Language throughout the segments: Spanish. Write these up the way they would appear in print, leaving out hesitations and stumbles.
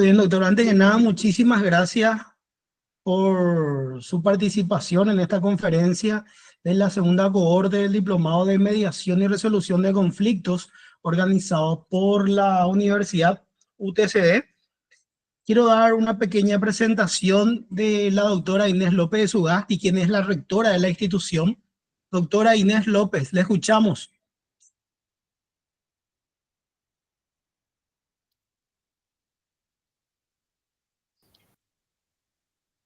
Bien, doctor, antes que nada, muchísimas gracias por su participación en esta conferencia de la segunda cohorte del Diplomado de Mediación y Resolución de Conflictos organizado por la Universidad UTCD. Quiero dar una pequeña presentación de la doctora Inés López de Sugasti, quien es la rectora de la institución. Doctora Inés López, le escuchamos.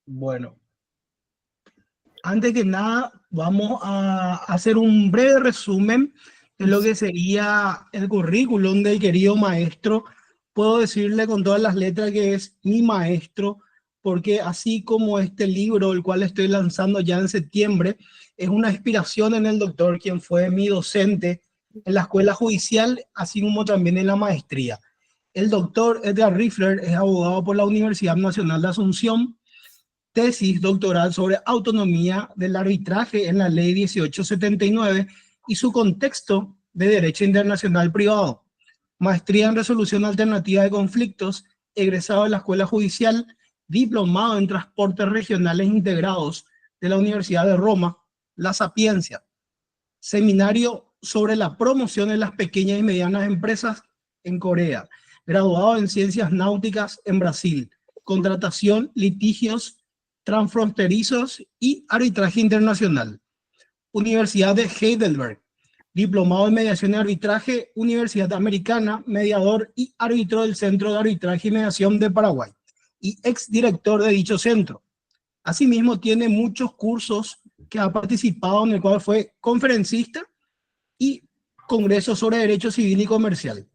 Bueno, antes que nada, vamos a hacer un breve resumen de lo que sería el currículum del querido maestro. Puedo decirle con todas las letras que es mi maestro, porque así como este libro, el cual estoy lanzando ya en septiembre, es una inspiración en el doctor, quien fue mi docente en la escuela judicial, así como también en la maestría. El doctor Edgar Riffler es abogado por la Universidad Nacional de Asunción, tesis doctoral sobre autonomía del arbitraje en la Ley 1879 y su contexto de derecho internacional privado. Maestría en resolución alternativa de conflictos, egresado de la Escuela Judicial, diplomado en transportes regionales integrados de la Universidad de Roma, La Sapiencia. Seminario sobre la promoción de las pequeñas y medianas empresas en Corea. Graduado en ciencias náuticas en Brasil. Contratación, litigios transfronterizos y arbitraje internacional. Universidad de Heidelberg, diplomado en mediación y arbitraje, Universidad Americana, mediador y árbitro del Centro de Arbitraje y Mediación de Paraguay, y exdirector de dicho centro. Asimismo, tiene muchos cursos que ha participado, en el cual fue conferencista y congresos sobre derecho civil y comercial,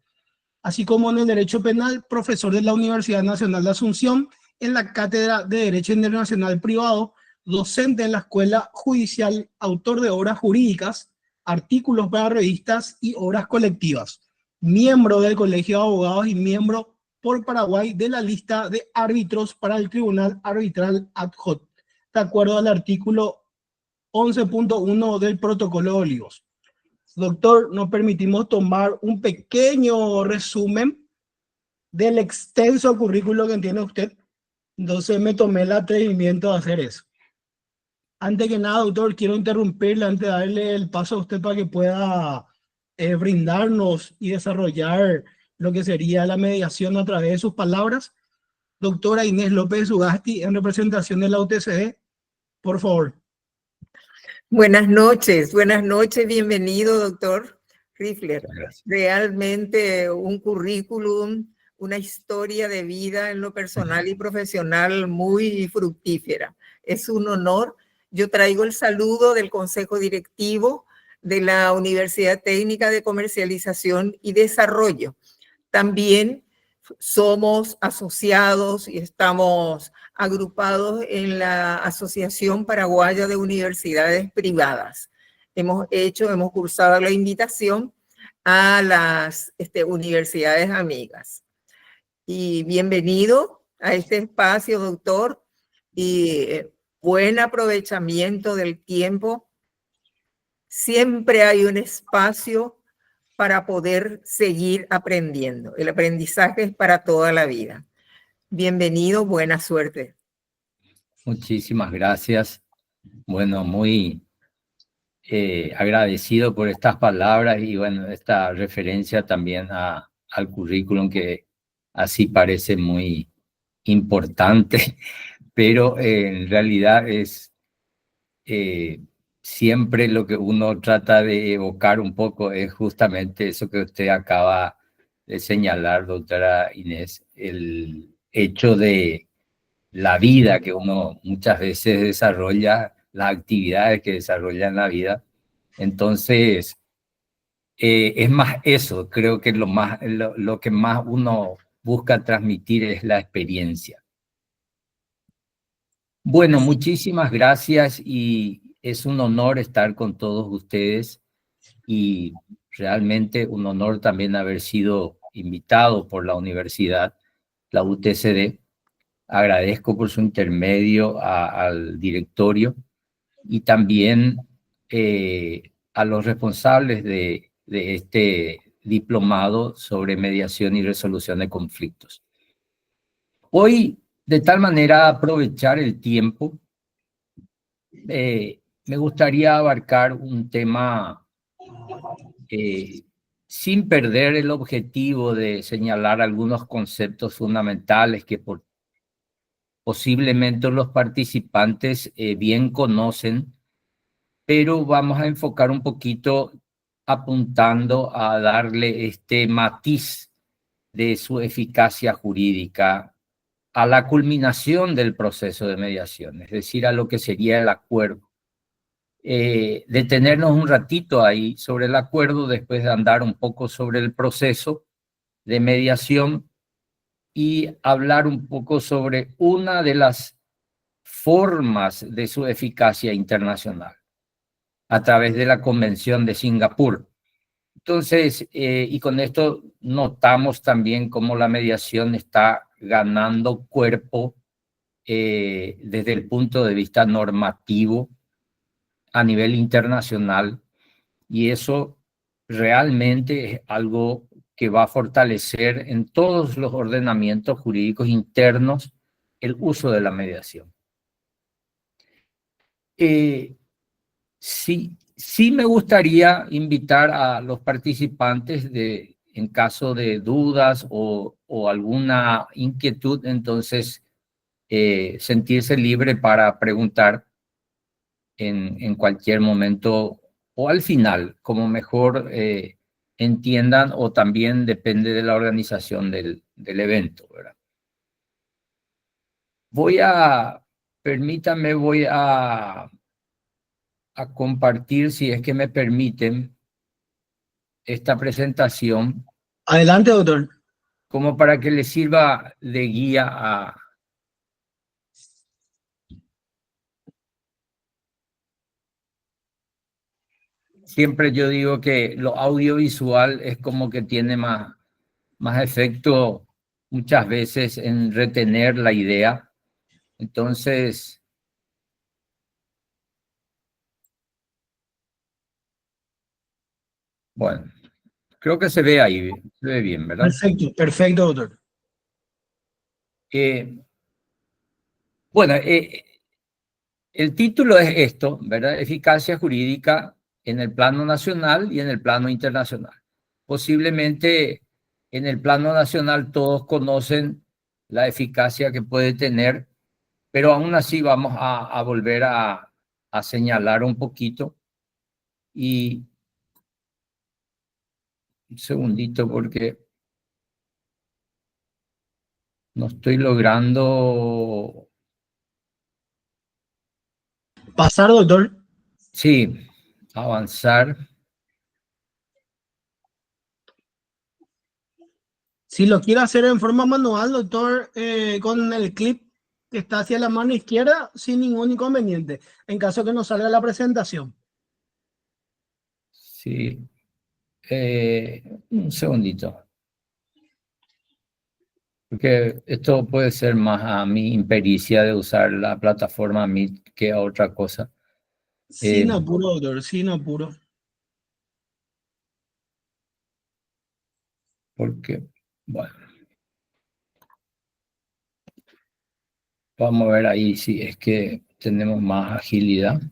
así como en el derecho penal, profesor de la Universidad Nacional de Asunción, en la Cátedra de Derecho Internacional Privado, docente en la Escuela Judicial, autor de obras jurídicas, artículos para revistas y obras colectivas, miembro del Colegio de Abogados y miembro por Paraguay de la lista de árbitros para el Tribunal Arbitral Ad Hoc, de acuerdo al artículo 11.1 del Protocolo de Olivos. Doctor, nos permitimos tomar un pequeño resumen del extenso currículo que tiene usted. Entonces me tomé el atrevimiento de hacer eso. Antes que nada, doctor, quiero interrumpirle antes de darle el paso a usted para que pueda brindarnos y desarrollar lo que sería la mediación a través de sus palabras. Doctora Inés López de Sugasti, en representación de la UTCD, por favor. Buenas noches, bienvenido, doctor Riffler. Realmente un currículum, una historia de vida en lo personal y profesional muy fructífera. Es un honor. Yo traigo el saludo del Consejo Directivo de la Universidad Técnica de Comercialización y Desarrollo. También somos asociados y estamos agrupados en la Asociación Paraguaya de Universidades Privadas. Hemos cursado la invitación a las universidades amigas. Y bienvenido a este espacio, doctor, y buen aprovechamiento del tiempo. Siempre hay un espacio para poder seguir aprendiendo. El aprendizaje es para toda la vida. Bienvenido, buena suerte. Muchísimas gracias. Bueno, muy agradecido por estas palabras y bueno, esta referencia también al currículum que así parece muy importante, pero en realidad es siempre lo que uno trata de evocar un poco es justamente eso que usted acaba de señalar, doctora Inés, el hecho de la vida que uno muchas veces desarrolla, las actividades que desarrolla en la vida. Entonces, es más eso, creo que lo que más uno busca transmitir es la experiencia. Bueno, muchísimas gracias y es un honor estar con todos ustedes y realmente un honor también haber sido invitado por la universidad, la UTCD. Agradezco por su intermedio al directorio y también a los responsables de este diplomado sobre mediación y resolución de conflictos. Hoy, de tal manera, aprovechar el tiempo, me gustaría abarcar un tema sin perder el objetivo de señalar algunos conceptos fundamentales que posiblemente los participantes bien conocen, pero vamos a enfocar un poquito apuntando a darle este matiz de su eficacia jurídica a la culminación del proceso de mediación, es decir, a lo que sería el acuerdo. Detenernos un ratito ahí sobre el acuerdo, después de andar un poco sobre el proceso de mediación y hablar un poco sobre una de las formas de su eficacia internacional a través de la Convención de Singapur. Entonces, y con esto notamos también cómo la mediación está ganando cuerpo desde el punto de vista normativo a nivel internacional, y eso realmente es algo que va a fortalecer en todos los ordenamientos jurídicos internos el uso de la mediación. Sí me gustaría invitar a los participantes en caso de dudas o alguna inquietud, entonces sentirse libre para preguntar en cualquier momento o al final, como mejor entiendan, o también depende de la organización del evento, ¿verdad? Permítanme, voy a compartir, si es que me permiten, esta presentación Adelante, doctor. como para que les sirva de guía a... Siempre yo digo que lo audiovisual es como que tiene más efecto muchas veces en retener la idea. Entonces, bueno, creo que se ve ahí, se ve bien, ¿verdad? Perfecto, perfecto, doctor. Bueno, el título es esto, ¿verdad? Eficacia jurídica en el plano nacional y en el plano internacional. Posiblemente en el plano nacional todos conocen la eficacia que puede tener, pero aún así vamos a volver a señalar un poquito. Y un segundito porque no estoy logrando... Pasar, doctor. Sí, avanzar. Si lo quiere hacer en forma manual, doctor, con el clip que está hacia la mano izquierda, sin ningún inconveniente, en caso que no salga la presentación. Sí, un segundito. Porque esto puede ser más a mi impericia de usar la plataforma Meet que a otra cosa. Sin apuro, doctor, sin apuro. Porque, bueno, vamos a ver ahí si es que tenemos más agilidad.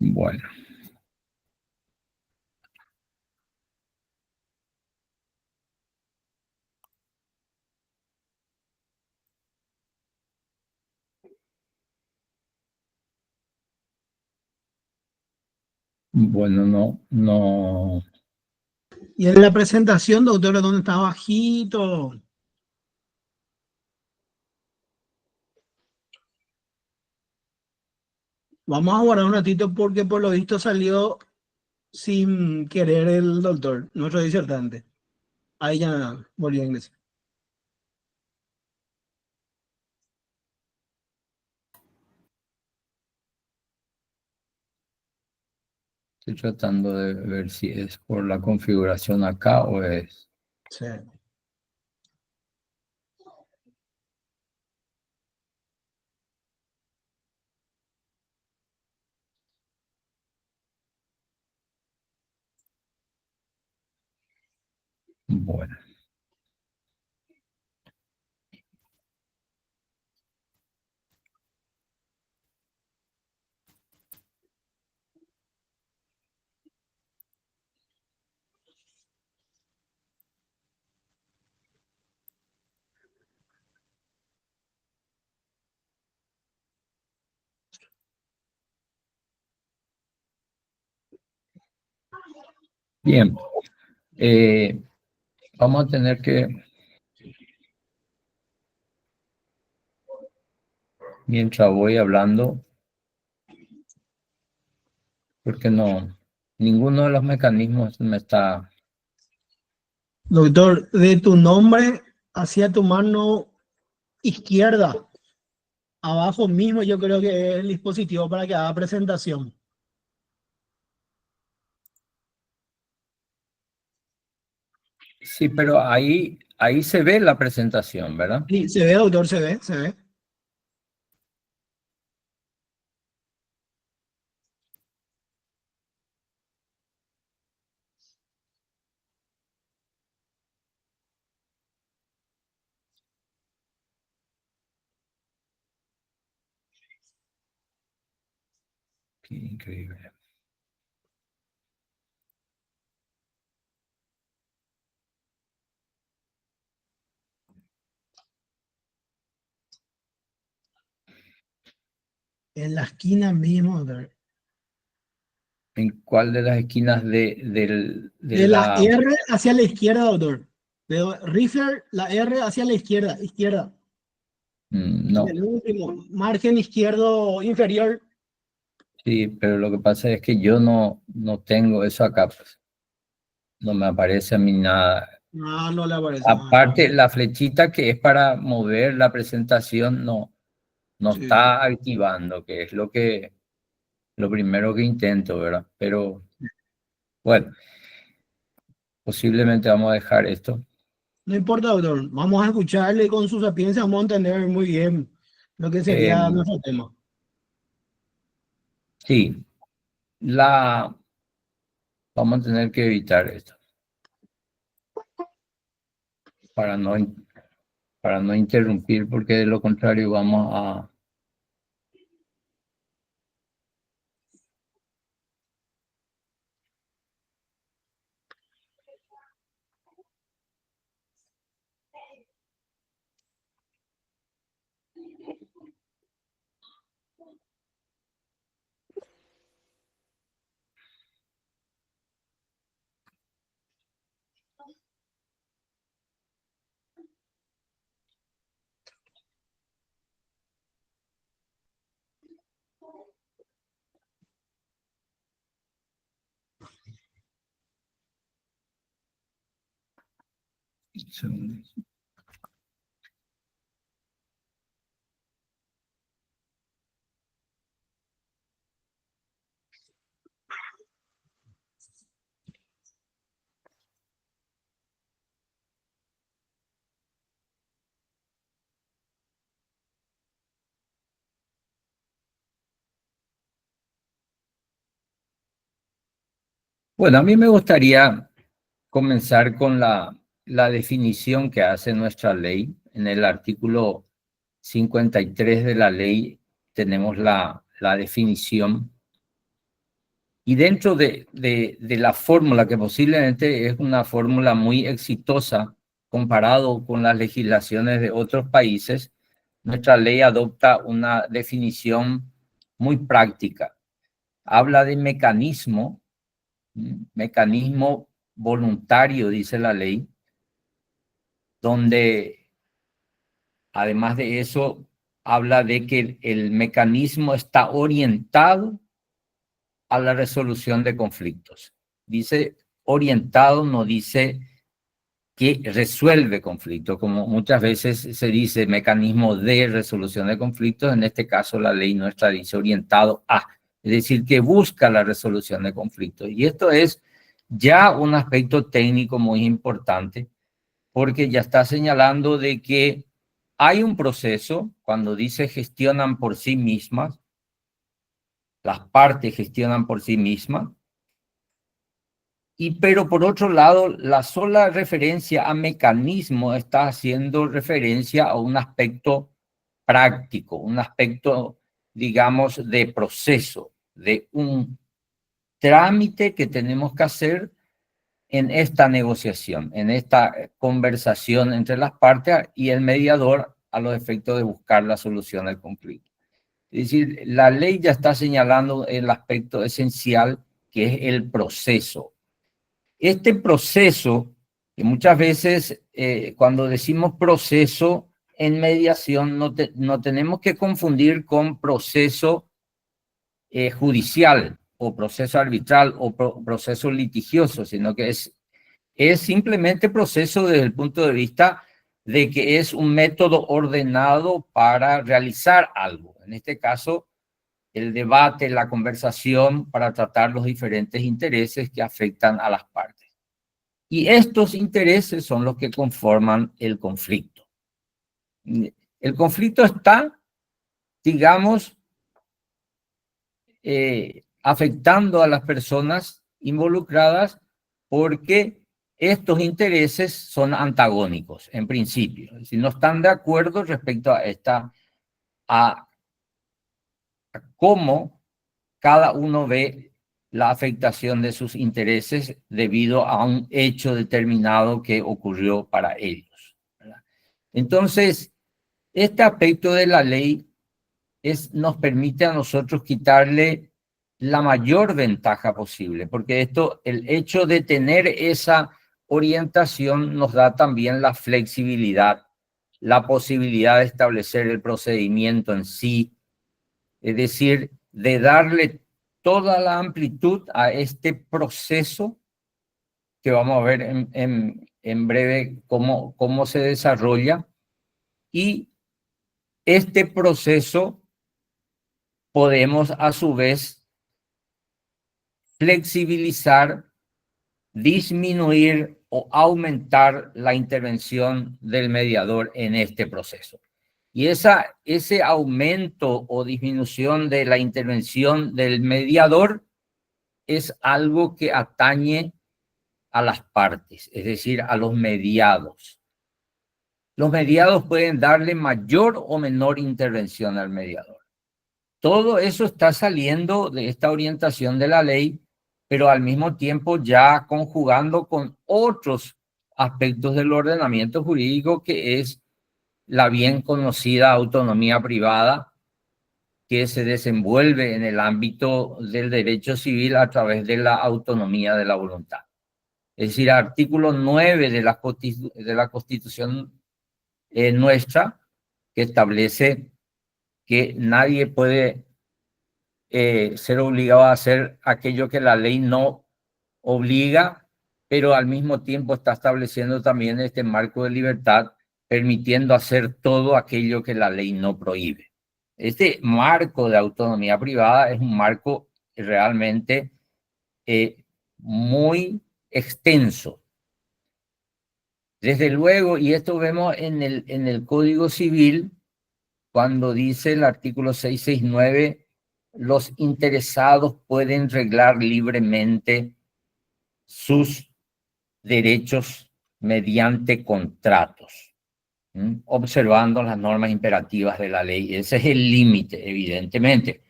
Bueno. Bueno, no. Y en la presentación, doctor, donde está bajito. Vamos a guardar un ratito porque por lo visto salió sin querer el doctor, nuestro disertante. Ahí ya volvió a ingresar. Estoy tratando de ver si es por la configuración acá o es... Sí. Bueno. Bien. Vamos a tener que, mientras voy hablando, porque no, ninguno de los mecanismos me está... Doctor, de tu nombre hacia tu mano izquierda, abajo mismo yo creo que es el dispositivo para que haga presentación. Sí, pero ahí se ve la presentación, ¿verdad? Sí, se ve, doctor, se ve, se ve. Qué increíble. En la esquina mismo, doctor. ¿En cuál de las esquinas de De la la... R hacia la izquierda, doctor. De Riffler, la R hacia la izquierda, izquierda. No, El último, margen izquierdo inferior. sí, pero lo que pasa es que yo no tengo eso acá, pues. No me aparece a mí nada. No, no le aparece. Aparte, la flechita que es para mover la presentación no Sí, sí. está activando, que es lo primero que intento, ¿verdad? Pero bueno, posiblemente vamos a dejar esto. No importa, doctor. Vamos a escucharle con su sapiencia, vamos a entender muy bien lo que Eh, sería nuestro tema. sí, vamos a tener que evitar esto para no interrumpir, porque de lo contrario vamos a... Bueno, a mí me gustaría comenzar con la definición que hace nuestra ley. En el artículo 53 de la ley tenemos la definición. Y dentro de la fórmula, que posiblemente es una fórmula muy exitosa comparado con las legislaciones de otros países, nuestra ley adopta una definición muy práctica. Habla de mecanismo voluntario, dice la ley, donde además de eso habla de que el mecanismo está orientado a la resolución de conflictos. Dice orientado, no dice que resuelve conflictos, como muchas veces se dice mecanismo de resolución de conflictos. En este caso la ley nuestra dice orientado a, es decir, que busca la resolución de conflictos. Y esto es ya un aspecto técnico muy importante, porque ya está señalando de que hay un proceso, cuando dice gestionan por sí mismas, las partes gestionan por sí mismas, Pero por otro lado, la sola referencia a mecanismo está haciendo referencia a un aspecto práctico, un aspecto, digamos, de proceso, de un trámite que tenemos que hacer en esta negociación, en esta conversación entre las partes y el mediador a los efectos de buscar la solución al conflicto. Es decir, la ley ya está señalando el aspecto esencial que es el proceso. Este proceso, que muchas veces cuando decimos proceso en mediación no tenemos que confundir con proceso judicial o proceso arbitral o proceso litigioso, sino que es simplemente proceso desde el punto de vista de que es un método ordenado para realizar algo. En este caso, el debate, la conversación para tratar los diferentes intereses que afectan a las partes. Y estos intereses son los que conforman el conflicto. El conflicto está, digamos, afectando a las personas involucradas porque estos intereses son antagónicos en principio. Si no están de acuerdo respecto a cómo cada uno ve la afectación de sus intereses debido a un hecho determinado que ocurrió para ellos, ¿verdad? Entonces, este aspecto de la ley nos permite a nosotros quitarle la mayor ventaja posible, porque el hecho de tener esa orientación nos da también la flexibilidad, la posibilidad de establecer el procedimiento en sí, es decir, de darle toda la amplitud a este proceso que vamos a ver en breve cómo se desarrolla. Y este proceso podemos a su vez flexibilizar, disminuir o aumentar la intervención del mediador en este proceso. Y ese aumento o disminución de la intervención del mediador es algo que atañe a las partes, es decir, a los mediados. Los mediados pueden darle mayor o menor intervención al mediador. Todo eso está saliendo de esta orientación de la ley, pero al mismo tiempo ya conjugando con otros aspectos del ordenamiento jurídico, que es la bien conocida autonomía privada, que se desenvuelve en el ámbito del derecho civil a través de la autonomía de la voluntad. Es decir, artículo 9 de la Constitución nuestra, que establece que nadie puede ser obligado a hacer aquello que la ley no obliga, pero al mismo tiempo está estableciendo también este marco de libertad, permitiendo hacer todo aquello que la ley no prohíbe. Este marco de autonomía privada es un marco realmente muy extenso. Desde luego, y esto vemos en el Código Civil, cuando dice el artículo 669, los interesados pueden reglar libremente sus derechos mediante contratos, observando las normas imperativas de la ley. Ese es el límite, evidentemente.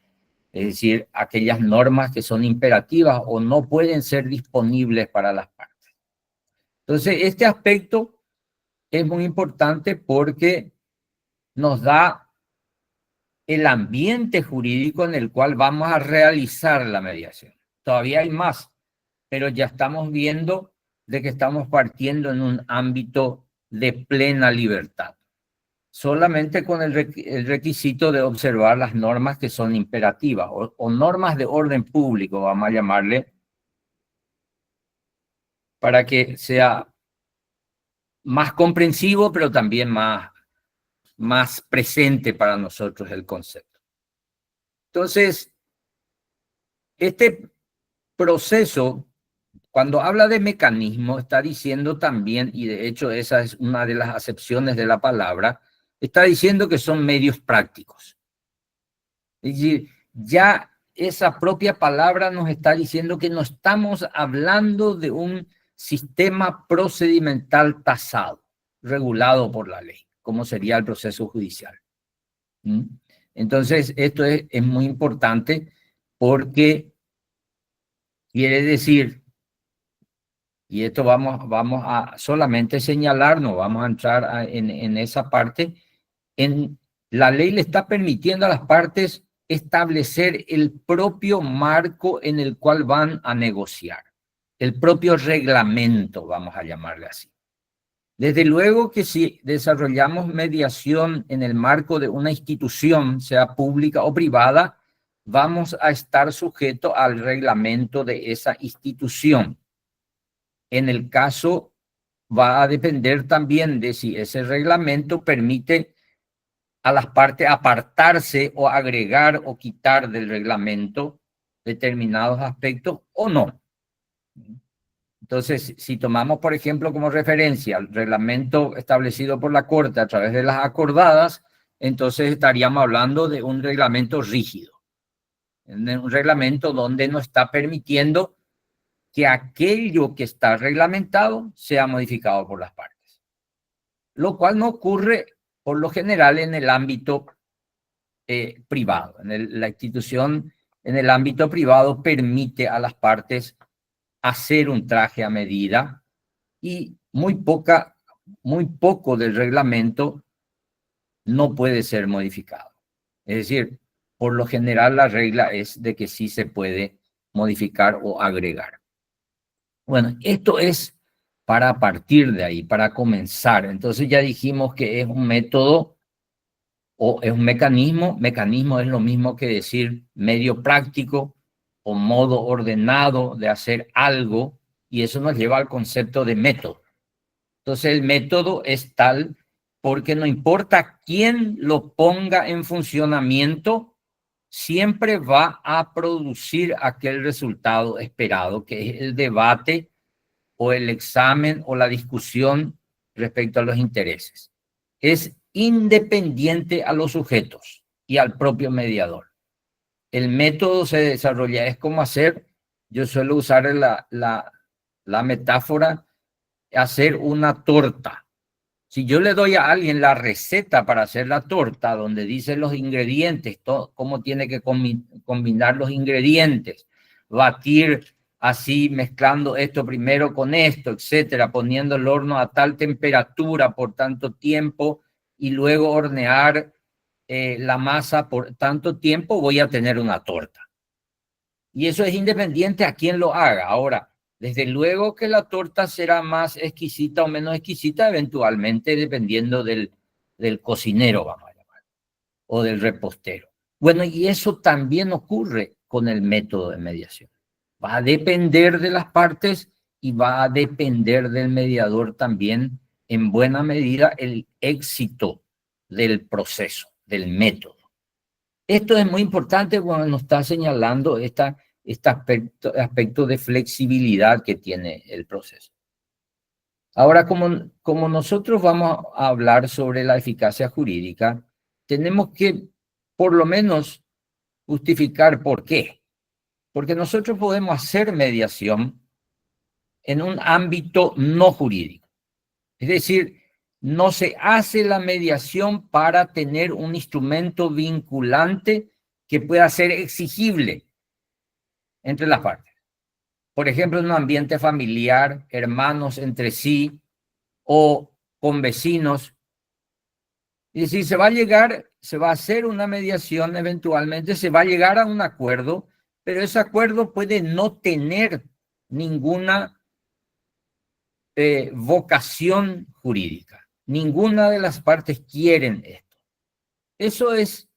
Es decir, aquellas normas que son imperativas o no pueden ser disponibles para las partes. Entonces, este aspecto es muy importante porque nos da el ambiente jurídico en el cual vamos a realizar la mediación. Todavía hay más, pero ya estamos viendo de que estamos partiendo en un ámbito de plena libertad. Solamente con el requisito de observar las normas que son imperativas o normas de orden público, vamos a llamarle, para que sea más comprensivo, pero también más presente para nosotros el concepto. Entonces, este proceso, cuando habla de mecanismo, está diciendo también, y de hecho esa es una de las acepciones de la palabra, está diciendo que son medios prácticos. Es decir, ya esa propia palabra nos está diciendo que no estamos hablando de un sistema procedimental tasado, regulado por la ley, como sería el proceso judicial. ¿Mm? Entonces, esto es muy importante porque quiere decir, y esto vamos a solamente señalar, no vamos a entrar en esa parte, la ley le está permitiendo a las partes establecer el propio marco en el cual van a negociar, el propio reglamento, vamos a llamarle así. Desde luego que si desarrollamos mediación en el marco de una institución, sea pública o privada, vamos a estar sujetos al reglamento de esa institución. En el caso, va a depender también de si ese reglamento permite a las partes apartarse o agregar o quitar del reglamento determinados aspectos o no. Entonces, si tomamos, por ejemplo, como referencia el reglamento establecido por la Corte a través de las acordadas, entonces estaríamos hablando de un reglamento rígido, un reglamento donde no está permitiendo que aquello que está reglamentado sea modificado por las partes, lo cual no ocurre por lo general en el ámbito privado. La institución en el ámbito privado permite a las partes hacer un traje a medida y muy poco del reglamento no puede ser modificado. Es decir, por lo general la regla es de que sí se puede modificar o agregar. Bueno, esto es para partir de ahí, para comenzar. Entonces ya dijimos que es un método o es un mecanismo. Mecanismo es lo mismo que decir medio práctico o modo ordenado de hacer algo, y eso nos lleva al concepto de método. Entonces el método es tal porque no importa quién lo ponga en funcionamiento, siempre va a producir aquel resultado esperado, que es el debate o el examen o la discusión respecto a los intereses. Es independiente a los sujetos y al propio mediador. El método se desarrolla, es como hacer, yo suelo usar la metáfora, hacer una torta. Si yo le doy a alguien la receta para hacer la torta, donde dice los ingredientes, cómo tiene que combinar los ingredientes, batir así, mezclando esto primero con esto, etcétera, poniendo el horno a tal temperatura por tanto tiempo y luego hornear la masa por tanto tiempo, voy a tener una torta. Y eso es independiente a quién lo haga. Ahora, desde luego que la torta será más exquisita o menos exquisita, eventualmente dependiendo del cocinero, vamos a llamar, o del repostero. Bueno, y eso también ocurre con el método de mediación. Va a depender de las partes y va a depender del mediador también, en buena medida, el éxito del proceso, del método. Esto es muy importante cuando nos está señalando este aspecto de flexibilidad que tiene el proceso. Ahora, como nosotros vamos a hablar sobre la eficacia jurídica, tenemos que por lo menos justificar por qué. Porque nosotros podemos hacer mediación en un ámbito no jurídico. Es decir, no se hace la mediación para tener un instrumento vinculante que pueda ser exigible entre las partes. Por ejemplo, en un ambiente familiar, hermanos entre sí o con vecinos. Es decir, se va a hacer una mediación eventualmente, se va a llegar a un acuerdo, pero ese acuerdo puede no tener ninguna vocación jurídica. Ninguna de las partes quieren esto. Eso es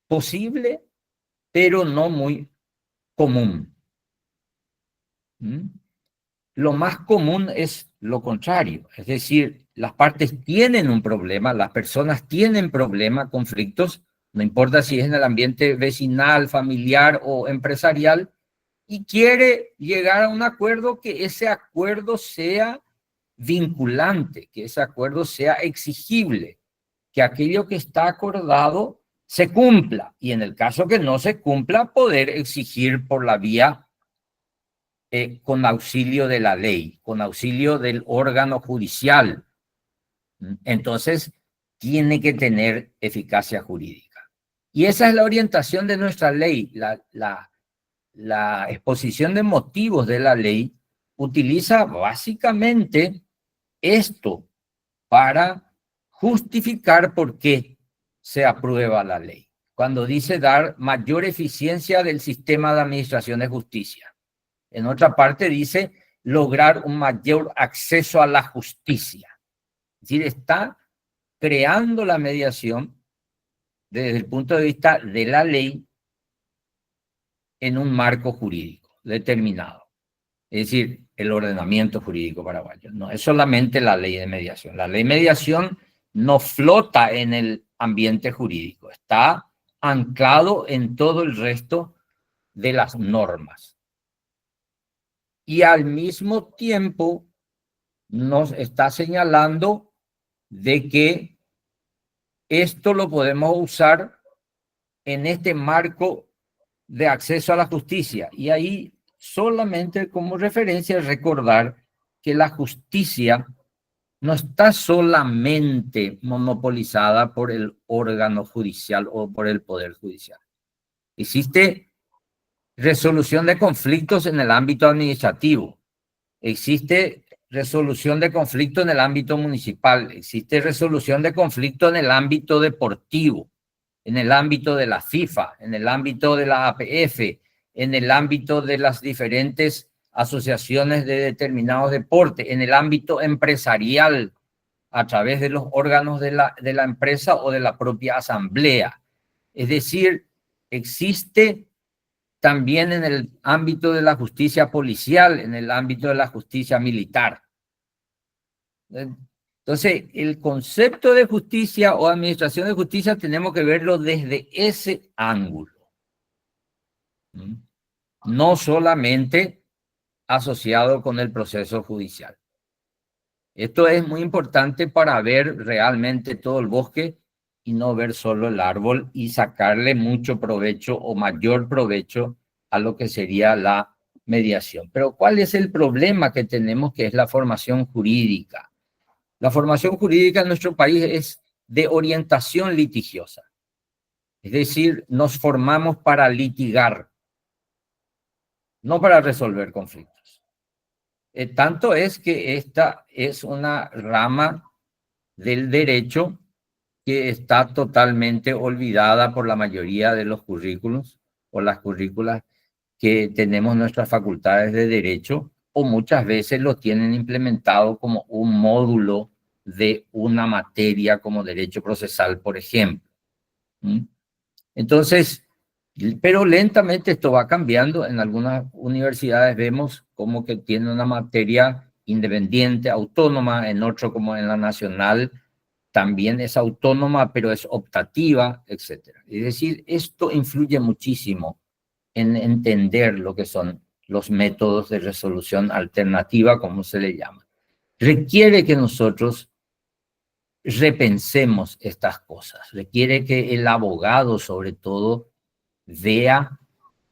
posible, pero no muy común. Lo más común es lo contrario, es decir, las partes tienen un problema, las personas tienen problemas, conflictos, no importa si es en el ambiente vecinal, familiar o empresarial, y quiere llegar a un acuerdo, que ese acuerdo sea vinculante, que ese acuerdo sea exigible, que aquello que está acordado se cumpla. Y en el caso que no se cumpla, poder exigir por la vía con auxilio de la ley, con auxilio del órgano judicial. Entonces, tiene que tener eficacia jurídica. Y esa es la orientación de nuestra ley. La exposición de motivos de la ley utiliza básicamente esto para justificar por qué se aprueba la ley. Cuando dice dar mayor eficiencia del sistema de administración de justicia. En otra parte dice lograr un mayor acceso a la justicia. Es decir, está creando la mediación desde el punto de vista de la ley en un marco jurídico determinado. Es decir, el ordenamiento jurídico paraguayo. No es solamente la ley de mediación. La ley de mediación no flota en el ambiente jurídico. Está anclado en todo el resto de las normas. Y al mismo tiempo nos está señalando de que esto lo podemos usar en este marco de acceso a la justicia. Y ahí solamente como referencia recordar que la justicia no está solamente monopolizada por el órgano judicial o por el poder judicial. Existe resolución de conflictos en el ámbito administrativo. Existe resolución de conflicto en el ámbito municipal. Existe resolución de conflicto en el ámbito deportivo, en el ámbito de la FIFA, en el ámbito de la APF, en el ámbito de las diferentes asociaciones de determinados deportes, en el ámbito empresarial, a través de los órganos de la empresa o de la propia asamblea. Es decir, existe también en el ámbito de la justicia policial, en el ámbito de la justicia militar. Entonces, el concepto de justicia o administración de justicia tenemos que verlo desde ese ángulo. No solamente asociado con el proceso judicial. Esto es muy importante para ver realmente todo el bosque y no ver solo el árbol y sacarle mucho provecho o mayor provecho a lo que sería la mediación. Pero ¿cuál es el problema que tenemos? Que es la formación jurídica. La formación jurídica en nuestro país es de orientación litigiosa. Es decir, nos formamos para litigar, no para resolver conflictos. Tanto es que esta es una rama del derecho que está totalmente olvidada por la mayoría de los currículos o las currículas que tenemos en nuestras facultades de derecho, o muchas veces lo tienen implementado como un módulo de una materia como derecho procesal, por ejemplo. Entonces, pero lentamente esto va cambiando. En algunas universidades vemos como que tiene una materia independiente, autónoma, en otro como en la nacional también es autónoma, pero es optativa, etc. Es decir, esto influye muchísimo en entender lo que son los métodos de resolución alternativa, como se le llama. Requiere que nosotros repensemos estas cosas, requiere que el abogado, sobre todo, vea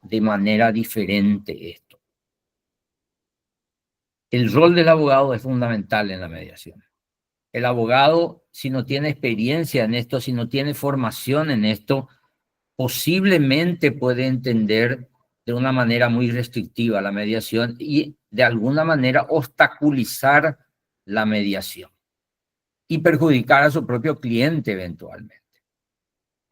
de manera diferente esto. El rol del abogado es fundamental en la mediación. El abogado, si no tiene experiencia en esto, si no tiene formación en esto, posiblemente puede entender de una manera muy restrictiva la mediación y de alguna manera obstaculizar la mediación y perjudicar a su propio cliente eventualmente.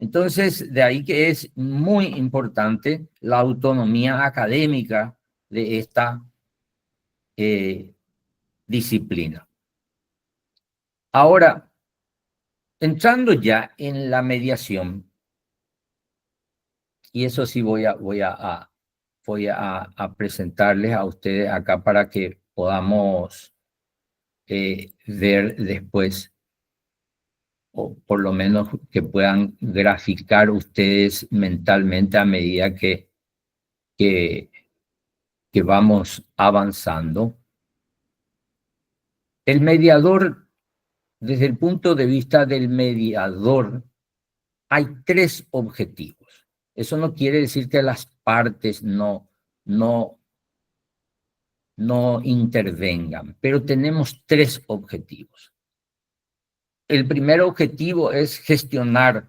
Entonces, de ahí que es muy importante la autonomía académica de esta disciplina. Ahora, entrando ya en la mediación, y eso sí voy a presentarles a ustedes acá para que podamos ver después, o por lo menos que puedan graficar ustedes mentalmente a medida que vamos avanzando. El mediador, desde el punto de vista del mediador, hay 3 objetivos. Eso no quiere decir que las partes no intervengan, pero tenemos 3 objetivos. El primer objetivo es gestionar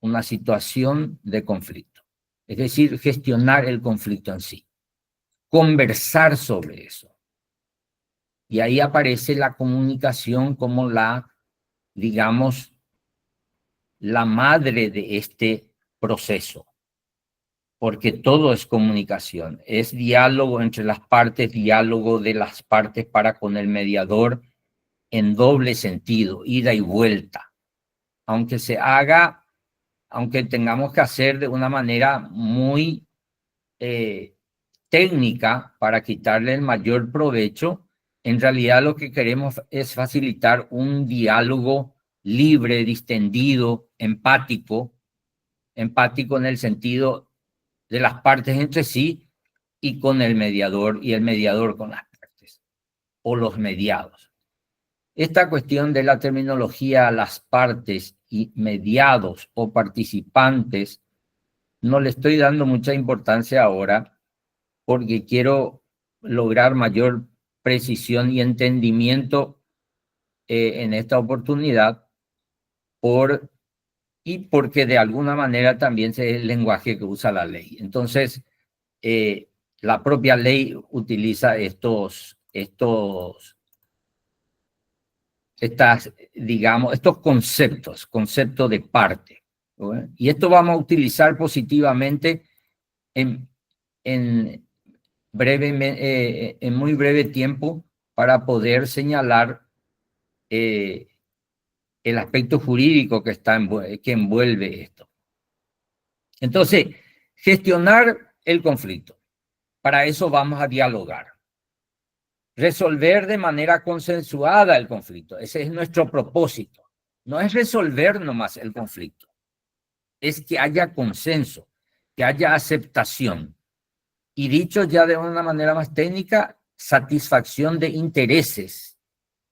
una situación de conflicto, es decir, gestionar el conflicto en sí, conversar sobre eso. Y ahí aparece la comunicación como digamos, la madre de este proceso, porque todo es comunicación, es diálogo entre las partes, diálogo de las partes para con el mediador en doble sentido, ida y vuelta, aunque tengamos que hacer de una manera muy técnica para quitarle el mayor provecho. En realidad lo que queremos es facilitar un diálogo libre, distendido, empático en el sentido de las partes entre sí y con el mediador y el mediador con las partes o los mediados. Esta cuestión de la terminología, las partes y mediados o participantes, no le estoy dando mucha importancia ahora porque quiero lograr mayor precisión y entendimiento en esta oportunidad y porque de alguna manera también es el lenguaje que usa la ley. Entonces, la propia ley utiliza digamos, estos conceptos de parte, ¿no? Y esto vamos a utilizar positivamente en muy breve tiempo para poder señalar el aspecto jurídico que envuelve esto. Entonces, gestionar el conflicto. Para eso vamos a dialogar. Resolver de manera consensuada el conflicto. Ese es nuestro propósito. No es resolver nomás el conflicto. Es que haya consenso, que haya aceptación. Y dicho ya de una manera más técnica, satisfacción de intereses.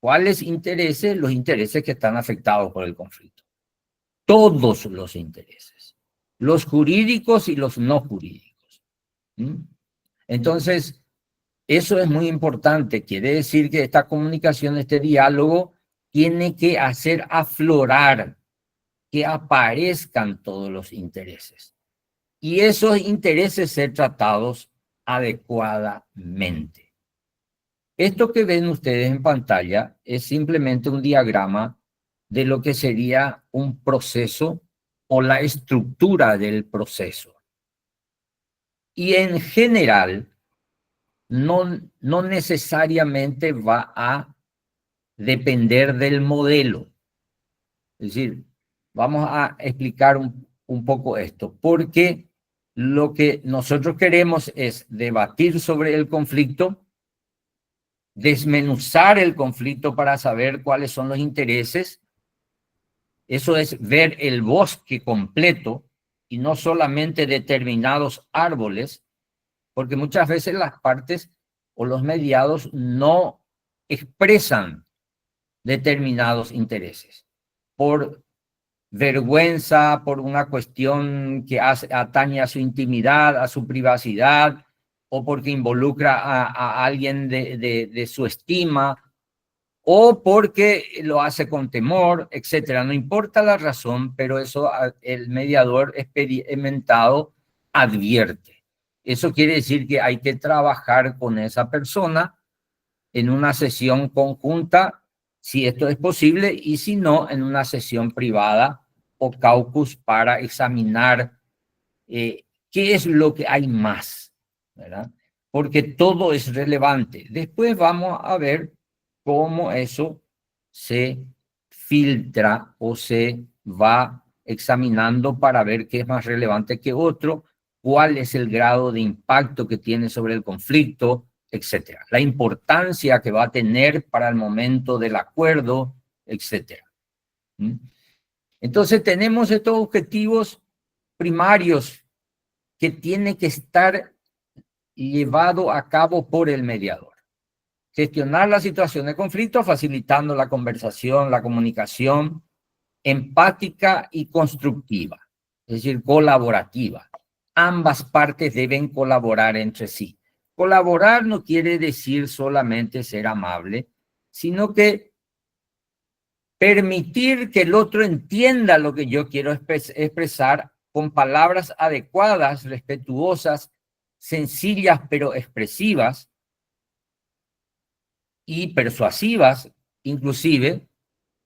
¿Cuáles intereses? Los intereses que están afectados por el conflicto. Todos los intereses. Los jurídicos y los no jurídicos. Entonces, eso es muy importante. Quiere decir que esta comunicación, este diálogo, tiene que hacer aflorar, que aparezcan todos los intereses. Y esos intereses ser tratados adecuadamente. Esto que ven ustedes en pantalla es simplemente un diagrama de lo que sería un proceso o la estructura del proceso. Y en general, no necesariamente va a depender del modelo. Es decir, vamos a explicar un poco esto, porque lo que nosotros queremos es debatir sobre el conflicto, desmenuzar el conflicto para saber cuáles son los intereses. Eso es ver el bosque completo y no solamente determinados árboles, porque muchas veces las partes o los mediados no expresan determinados intereses por vergüenza, por una cuestión que atañe a su intimidad, a su privacidad, o porque involucra a alguien de su estima, o porque lo hace con temor, etcétera. No importa la razón, pero eso el mediador experimentado advierte. Eso quiere decir que hay que trabajar con esa persona en una sesión conjunta, si esto es posible, y si no, en una sesión privada o caucus para examinar qué es lo que hay más, ¿verdad? Porque todo es relevante. Después vamos a ver cómo eso se filtra o se va examinando para ver qué es más relevante que otro, cuál es el grado de impacto que tiene sobre el conflicto, etcétera. La importancia que va a tener para el momento del acuerdo, etcétera. Entonces tenemos estos objetivos primarios que tienen que estar llevado a cabo por el mediador. Gestionar la situación de conflicto, facilitando la conversación, la comunicación, empática y constructiva, es decir, colaborativa. Ambas partes deben colaborar entre sí. Colaborar no quiere decir solamente ser amable, sino que permitir que el otro entienda lo que yo quiero expresar con palabras adecuadas, respetuosas, sencillas pero expresivas y persuasivas, inclusive,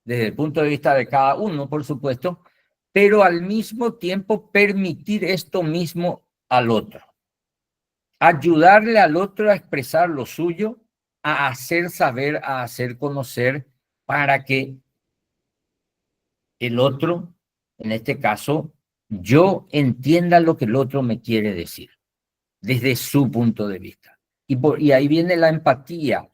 desde el punto de vista de cada uno, por supuesto, pero al mismo tiempo permitir esto mismo al otro. Ayudarle al otro a expresar lo suyo, a hacer saber, a hacer conocer, para que el otro, en este caso, yo entienda lo que el otro me quiere decir, desde su punto de vista. Y ahí viene la empatía,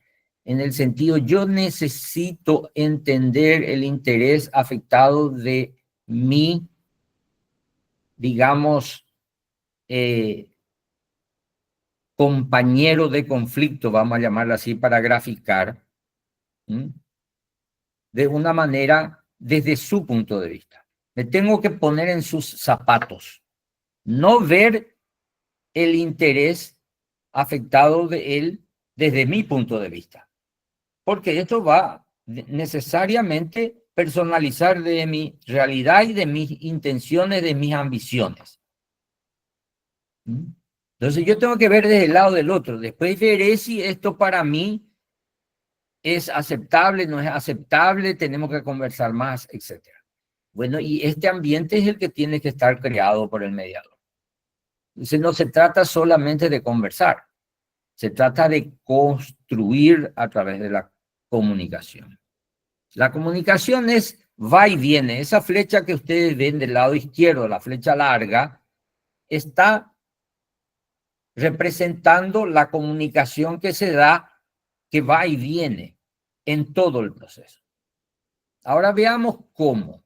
en el sentido, yo necesito entender el interés afectado de mi, digamos, compañero de conflicto, vamos a llamarlo así para graficar, de una manera desde su punto de vista. Me tengo que poner en sus zapatos, no ver el interés afectado de él desde mi punto de vista, porque esto va necesariamente personalizar de mi realidad y de mis intenciones, de mis ambiciones. Entonces yo tengo que ver desde el lado del otro, después veré si esto para mí es aceptable, no es aceptable, tenemos que conversar más, etc. Bueno, y este ambiente es el que tiene que estar creado por el mediador. Entonces no se trata solamente de conversar, se trata de construir a través de la comunicación. La comunicación es va y viene. Esa flecha que ustedes ven del lado izquierdo, la flecha larga, está representando la comunicación que se da, que va y viene en todo el proceso. Ahora veamos cómo.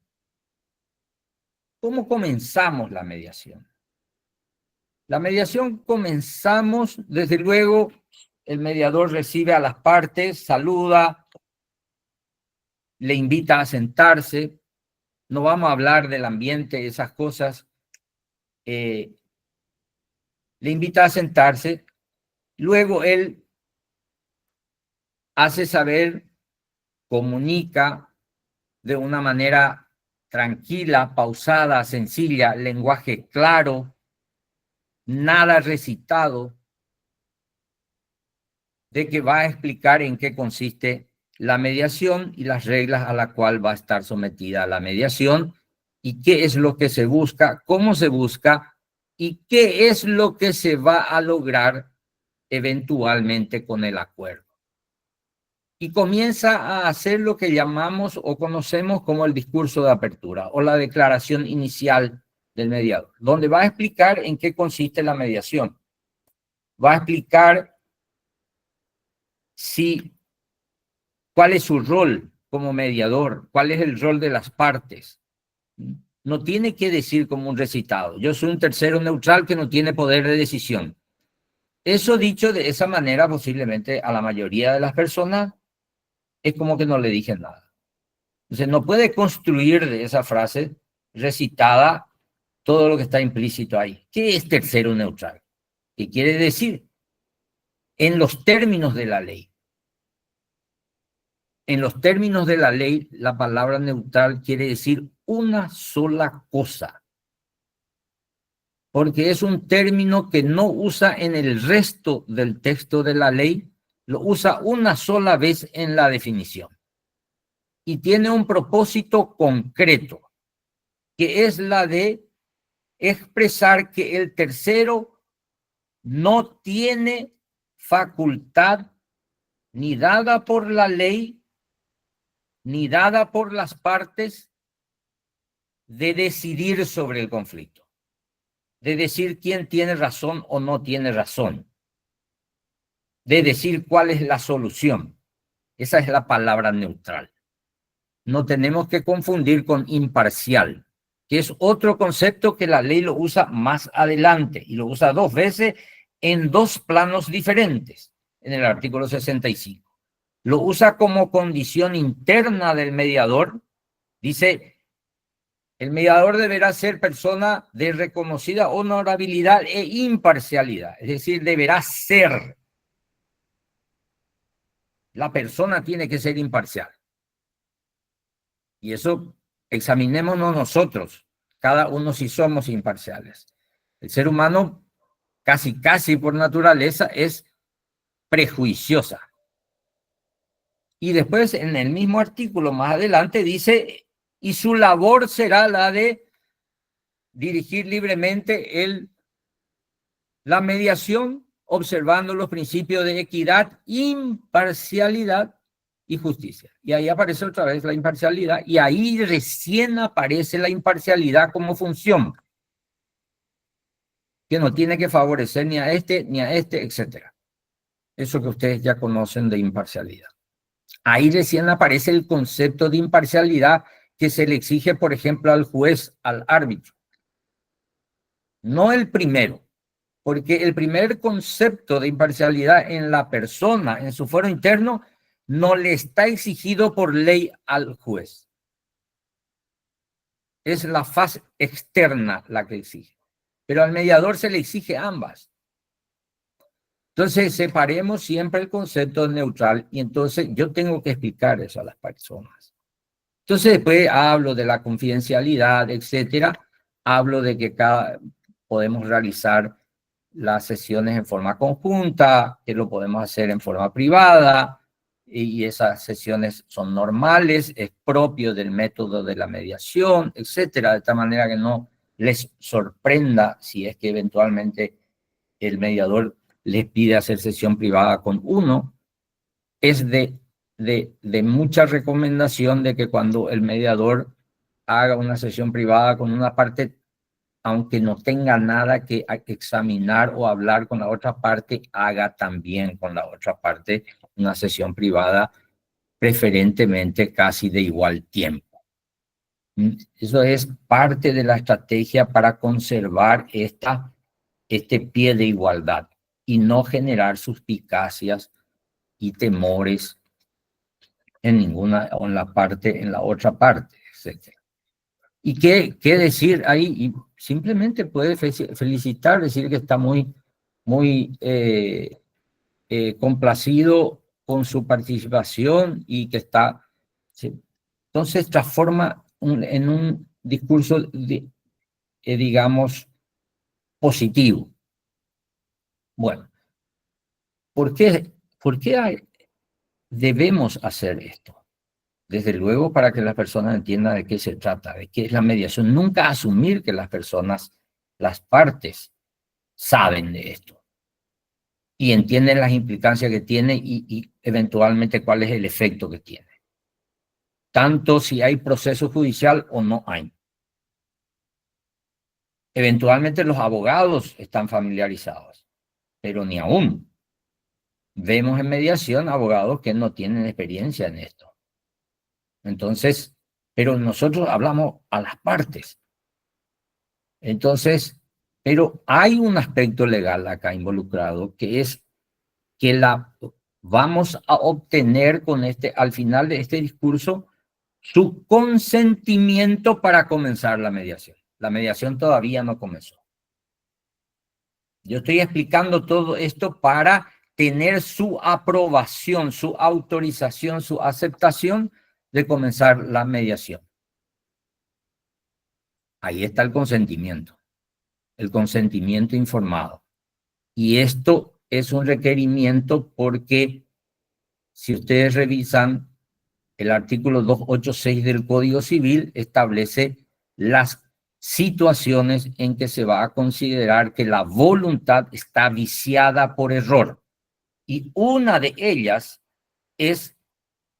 ¿Cómo comenzamos la mediación? La mediación comenzamos, desde luego, el mediador recibe a las partes, saluda, le invita a sentarse. No vamos a hablar del ambiente, esas cosas. Le invita a sentarse. Luego él hace saber, comunica de una manera tranquila, pausada, sencilla, lenguaje claro, nada recitado, de que va a explicar en qué consiste la mediación y las reglas a las cuales va a estar sometida la mediación y qué es lo que se busca, cómo se busca y qué es lo que se va a lograr eventualmente con el acuerdo. Y comienza a hacer lo que llamamos o conocemos como el discurso de apertura o la declaración inicial del mediador, donde va a explicar en qué consiste la mediación. Va a explicar cuál es su rol como mediador, cuál es el rol de las partes. No tiene que decir como un recitado, yo soy un tercero neutral que no tiene poder de decisión. Eso dicho de esa manera, posiblemente a la mayoría de las personas, es como que no le dije nada. Entonces no puede construir de esa frase recitada todo lo que está implícito ahí. ¿Qué es tercero neutral? ¿Qué quiere decir? En los términos de la ley. En los términos de la ley, la palabra neutral quiere decir una sola cosa. Porque es un término que no usa en el resto del texto de la ley, lo usa una sola vez en la definición. Y tiene un propósito concreto, que es la de expresar que el tercero no tiene facultad ni dada por la ley, ni dada por las partes, de decidir sobre el conflicto, de decir quién tiene razón o no tiene razón, de decir cuál es la solución. Esa es la palabra neutral. No tenemos que confundir con imparcial, que es otro concepto que la ley lo usa más adelante y lo usa dos veces en dos planos diferentes en el artículo 65. Lo usa como condición interna del mediador. Dice, El mediador deberá ser persona de reconocida honorabilidad e imparcialidad, es decir, deberá ser. La persona tiene que ser imparcial. Y eso examinémonos nosotros, cada uno si somos imparciales. El ser humano casi por naturaleza es prejuiciosa. Y después en el mismo artículo más adelante dice, y su labor será la de dirigir libremente la mediación, observando los principios de equidad, imparcialidad y justicia. Y ahí aparece otra vez la imparcialidad, y ahí recién aparece la imparcialidad como función, que no tiene que favorecer ni a este, etc. Eso que ustedes ya conocen de imparcialidad. Ahí recién aparece el concepto de imparcialidad que se le exige, por ejemplo, al juez, al árbitro. No el primero, porque el primer concepto de imparcialidad en la persona, en su fuero interno, no le está exigido por ley al juez. Es la faz externa la que exige. Pero al mediador se le exige ambas. Entonces, separemos siempre el concepto neutral y entonces yo tengo que explicar eso a las personas. Entonces, después hablo de la confidencialidad, etcétera. Hablo de que podemos realizar las sesiones en forma conjunta, que lo podemos hacer en forma privada, y esas sesiones son normales, es propio del método de la mediación, etcétera, de tal manera que no les sorprenda si es que eventualmente el mediador les pide hacer sesión privada con uno. Es de mucha recomendación de que cuando el mediador haga una sesión privada con una parte, aunque no tenga nada que examinar o hablar con la otra parte, haga también con la otra parte una sesión privada, preferentemente casi de igual tiempo. Eso es parte de la estrategia para conservar este pie de igualdad y no generar suspicacias y temores en en la otra parte, etc. ¿Y qué decir ahí? Y simplemente puede felicitar, decir que está muy complacido con su participación y que está... ¿sí? Entonces transforma en un discurso, digamos, positivo. Bueno, ¿por qué debemos hacer esto? Desde luego, para que las personas entiendan de qué se trata, de qué es la mediación. Nunca asumir que las personas, las partes, saben de esto y entienden las implicancias que tiene y eventualmente cuál es el efecto que tiene. Tanto si hay proceso judicial o no hay. Eventualmente los abogados están familiarizados, pero ni aún. Vemos en mediación abogados que no tienen experiencia en esto. Entonces, pero nosotros hablamos a las partes. Entonces, pero hay un aspecto legal acá involucrado que es que vamos a obtener con al final de este discurso, su consentimiento para comenzar la mediación. La mediación todavía no comenzó. Yo estoy explicando todo esto para tener su aprobación, su autorización, su aceptación de comenzar la mediación. Ahí está el consentimiento informado. Y esto es un requerimiento porque si ustedes revisan el artículo 286 del Código Civil, establece las situaciones en que se va a considerar que la voluntad está viciada por error. Y una de ellas es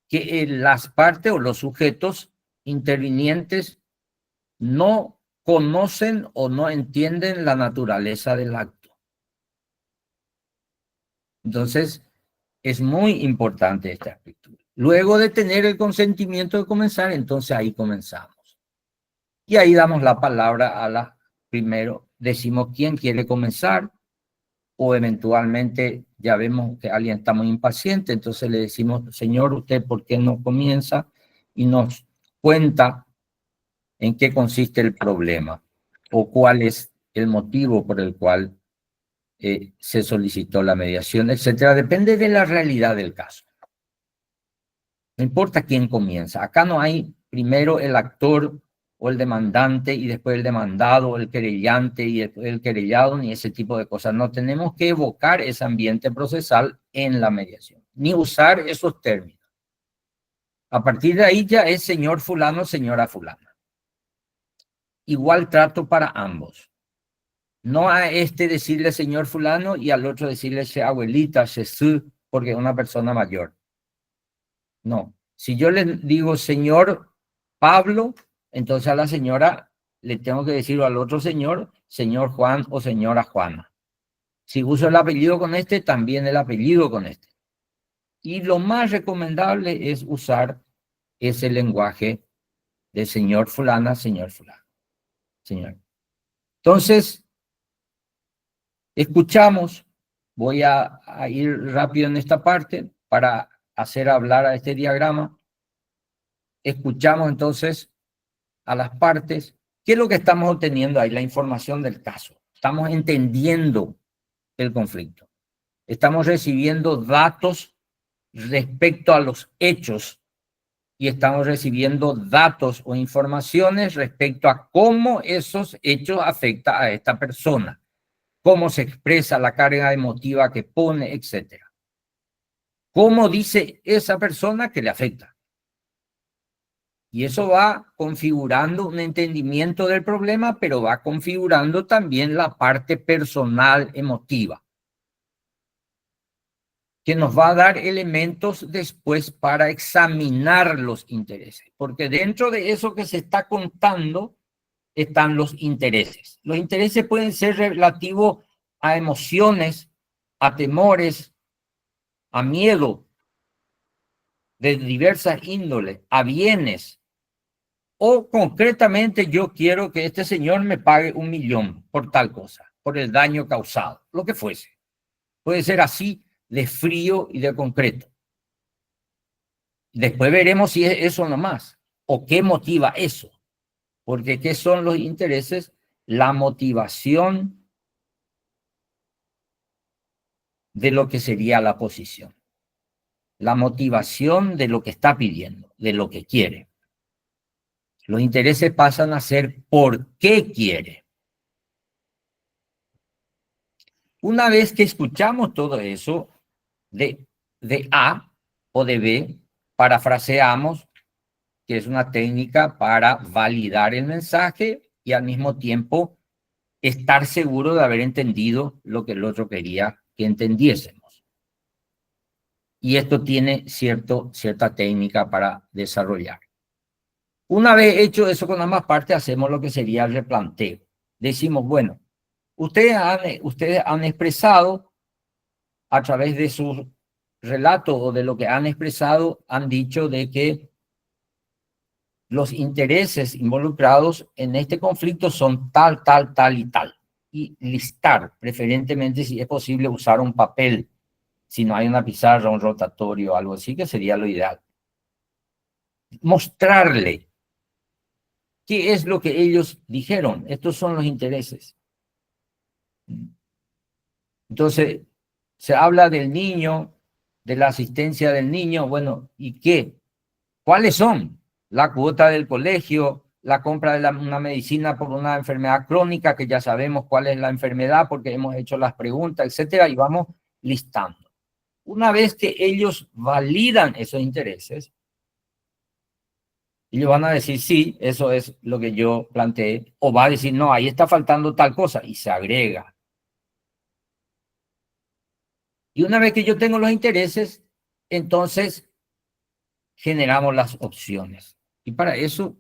que las partes o los sujetos intervinientes no conocen o no entienden la naturaleza del acto. Entonces, es muy importante este aspecto. Luego de tener el consentimiento de comenzar, entonces ahí comenzamos. Y ahí damos la palabra primero decimos quién quiere comenzar, o eventualmente ya vemos que alguien está muy impaciente, entonces le decimos, señor, ¿usted por qué no comienza? Y nos cuenta en qué consiste el problema o cuál es el motivo por el cual se solicitó la mediación, etcétera. Depende de la realidad del caso. No importa quién comienza. Acá no hay primero el actor o el demandante y después el demandado, o el querellante y después el querellado, ni ese tipo de cosas. No tenemos que evocar ese ambiente procesal en la mediación, ni usar esos términos. A partir de ahí ya es señor fulano, señora fulana. Igual trato para ambos. No a este decirle señor fulano y al otro decirle abuelita, su, porque es una persona mayor. No. Si yo le digo señor Pablo, entonces a la señora le tengo que decir, o al otro señor, señor Juan o señora Juana. Si uso el apellido con este, también el apellido con este. Y lo más recomendable es usar ese lenguaje de señor fulana, señor fulano. Señor. Entonces, escuchamos. Voy a ir rápido en esta parte para hacer hablar a este diagrama. Escuchamos entonces a las partes. ¿Qué es lo que estamos obteniendo ahí? La información del caso. Estamos entendiendo el conflicto. Estamos recibiendo datos respecto a los hechos y estamos recibiendo datos o informaciones respecto a cómo esos hechos afectan a esta persona, cómo se expresa la carga emotiva que pone, etc. ¿Cómo dice esa persona que le afecta? Y eso va configurando un entendimiento del problema, pero va configurando también la parte personal emotiva, que nos va a dar elementos después para examinar los intereses. Porque dentro de eso que se está contando están los intereses. Los intereses pueden ser relativos a emociones, a temores, a miedo de diversas índoles, a bienes. O concretamente yo quiero que este señor me pague 1 millón por tal cosa, por el daño causado, lo que fuese. Puede ser así de frío y de concreto. Después veremos si es eso nomás o qué motiva eso. Porque ¿qué son los intereses? La motivación de lo que sería la posición. La motivación de lo que está pidiendo, de lo que quiere. Los intereses pasan a ser ¿por qué quiere? Una vez que escuchamos todo eso de A o de B, parafraseamos, que es una técnica para validar el mensaje y al mismo tiempo estar seguro de haber entendido lo que el otro quería que entendiésemos. Y esto tiene cierta técnica para desarrollar. Una vez hecho eso con ambas partes, hacemos lo que sería el replanteo. Decimos, bueno, ustedes han expresado a través de sus relatos o de lo que han expresado, han dicho de que los intereses involucrados en este conflicto son tal, tal, tal y tal. Y listar, preferentemente, si es posible, usar un papel. Si no hay una pizarra, un rotatorio, algo así, que sería lo ideal. Mostrarle qué es lo que ellos dijeron. Estos son los intereses. Entonces, se habla del niño, de la asistencia del niño. Bueno, ¿y qué? ¿Cuáles son? La cuota del colegio, la compra de una medicina por una enfermedad crónica, que ya sabemos cuál es la enfermedad porque hemos hecho las preguntas, etcétera, y vamos listando. Una vez que ellos validan esos intereses, ellos van a decir, sí, eso es lo que yo planteé, o va a decir, no, ahí está faltando tal cosa, y se agrega. Y una vez que yo tengo los intereses, entonces generamos las opciones. Y para eso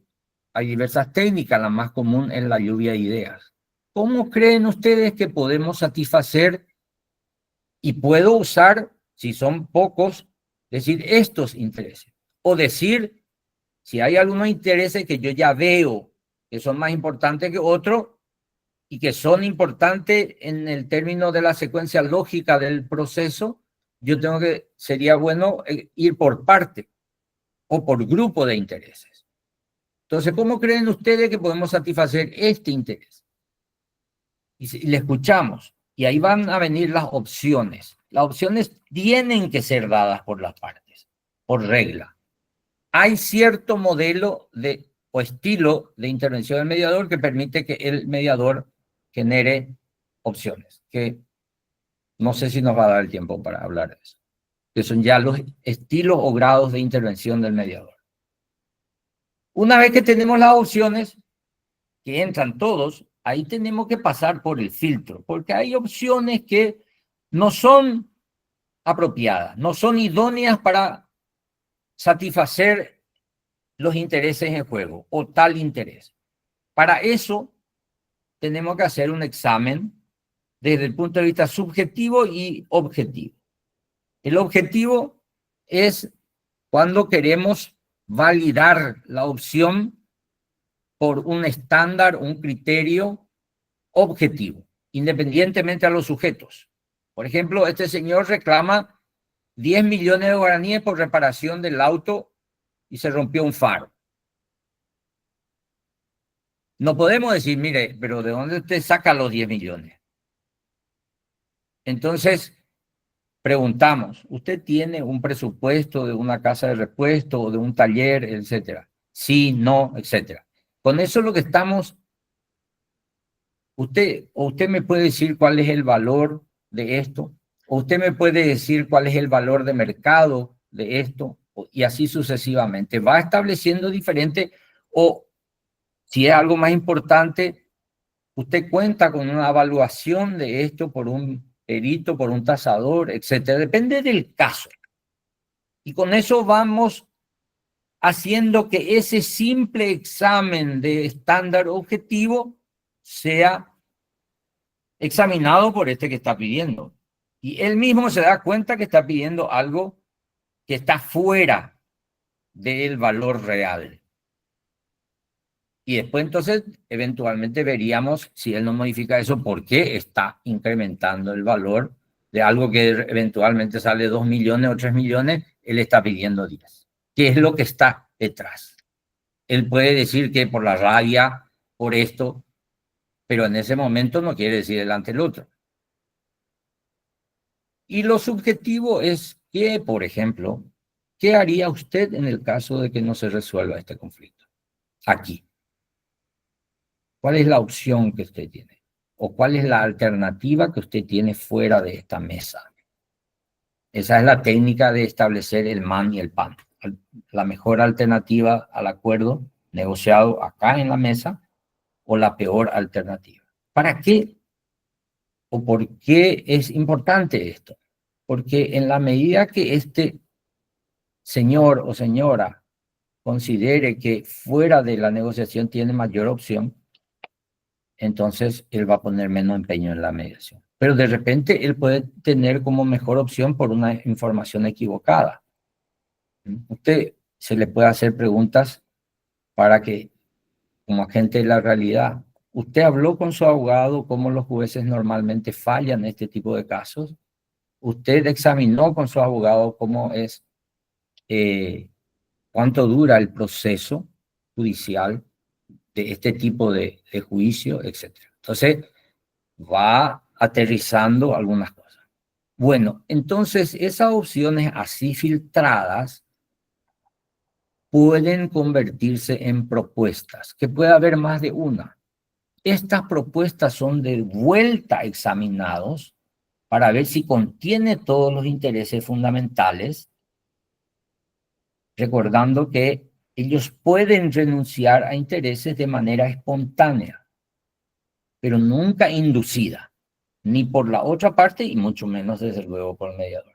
hay diversas técnicas, la más común es la lluvia de ideas. ¿Cómo creen ustedes que podemos satisfacer y puedo usar, si son pocos, decir estos intereses? O decir, si hay algunos intereses que yo ya veo que son más importantes que otros y que son importantes en el término de la secuencia lógica del proceso, sería bueno ir por parte o por grupo de intereses. Entonces, ¿cómo creen ustedes que podemos satisfacer este interés? Y le escuchamos, y ahí van a venir las opciones. Las opciones tienen que ser dadas por las partes, por regla. Hay cierto modelo o estilo de intervención del mediador que permite que el mediador genere opciones, que no sé si nos va a dar el tiempo para hablar de eso, que son ya los estilos o grados de intervención del mediador. Una vez que tenemos las opciones, que entran todos, ahí tenemos que pasar por el filtro, porque hay opciones que no son apropiadas, no son idóneas para satisfacer los intereses en juego o tal interés. Para eso tenemos que hacer un examen desde el punto de vista subjetivo y objetivo. El objetivo es cuando queremos validar la opción por un estándar, un criterio objetivo, independientemente a los sujetos. Por ejemplo, este señor reclama 10 millones de guaraníes por reparación del auto y se rompió un faro. No podemos decir, mire, pero ¿de dónde usted saca los 10 millones? Entonces, preguntamos, ¿usted tiene un presupuesto de una casa de repuesto o de un taller, etcétera? Sí, no, etcétera. Con eso lo que estamos, usted me puede decir cuál es el valor de esto, o usted me puede decir cuál es el valor de mercado de esto, y así sucesivamente. Va estableciendo diferente, o si es algo más importante, usted cuenta con una evaluación de esto por un perito, por un tasador, etcétera. Depende del caso. Y con eso vamos haciendo que ese simple examen de estándar objetivo sea examinado por este que está pidiendo. Y él mismo se da cuenta que está pidiendo algo que está fuera del valor real. Y después entonces eventualmente veríamos si él no modifica eso, por qué está incrementando el valor de algo que eventualmente sale 2 millones o 3 millones, él está pidiendo 10. ¿Qué es lo que está detrás? Él puede decir que por la rabia, por esto, pero en ese momento no quiere decir delante del otro. Y lo subjetivo es que, por ejemplo, ¿qué haría usted en el caso de que no se resuelva este conflicto? Aquí. ¿Cuál es la opción que usted tiene? ¿O cuál es la alternativa que usted tiene fuera de esta mesa? Esa es la técnica de establecer el man y el pan. La mejor alternativa al acuerdo negociado acá en la mesa o la peor alternativa. ¿Para qué o por qué es importante esto? Porque en la medida que este señor o señora considere que fuera de la negociación tiene mayor opción, entonces él va a poner menos empeño en la mediación. Pero de repente él puede tener como mejor opción por una información equivocada. Usted se le puede hacer preguntas para que, como agente de la realidad, ¿usted habló con su abogado cómo los jueces normalmente fallan en este tipo de casos? ¿Usted examinó con su abogado cómo es, cuánto dura el proceso judicial de este tipo de juicio, etcétera? Entonces, va aterrizando algunas cosas. Bueno, entonces esas opciones así filtradas pueden convertirse en propuestas, que puede haber más de una. Estas propuestas son de vuelta examinados para ver si contiene todos los intereses fundamentales, recordando que ellos pueden renunciar a intereses de manera espontánea, pero nunca inducida, ni por la otra parte y mucho menos, desde luego, por el mediador.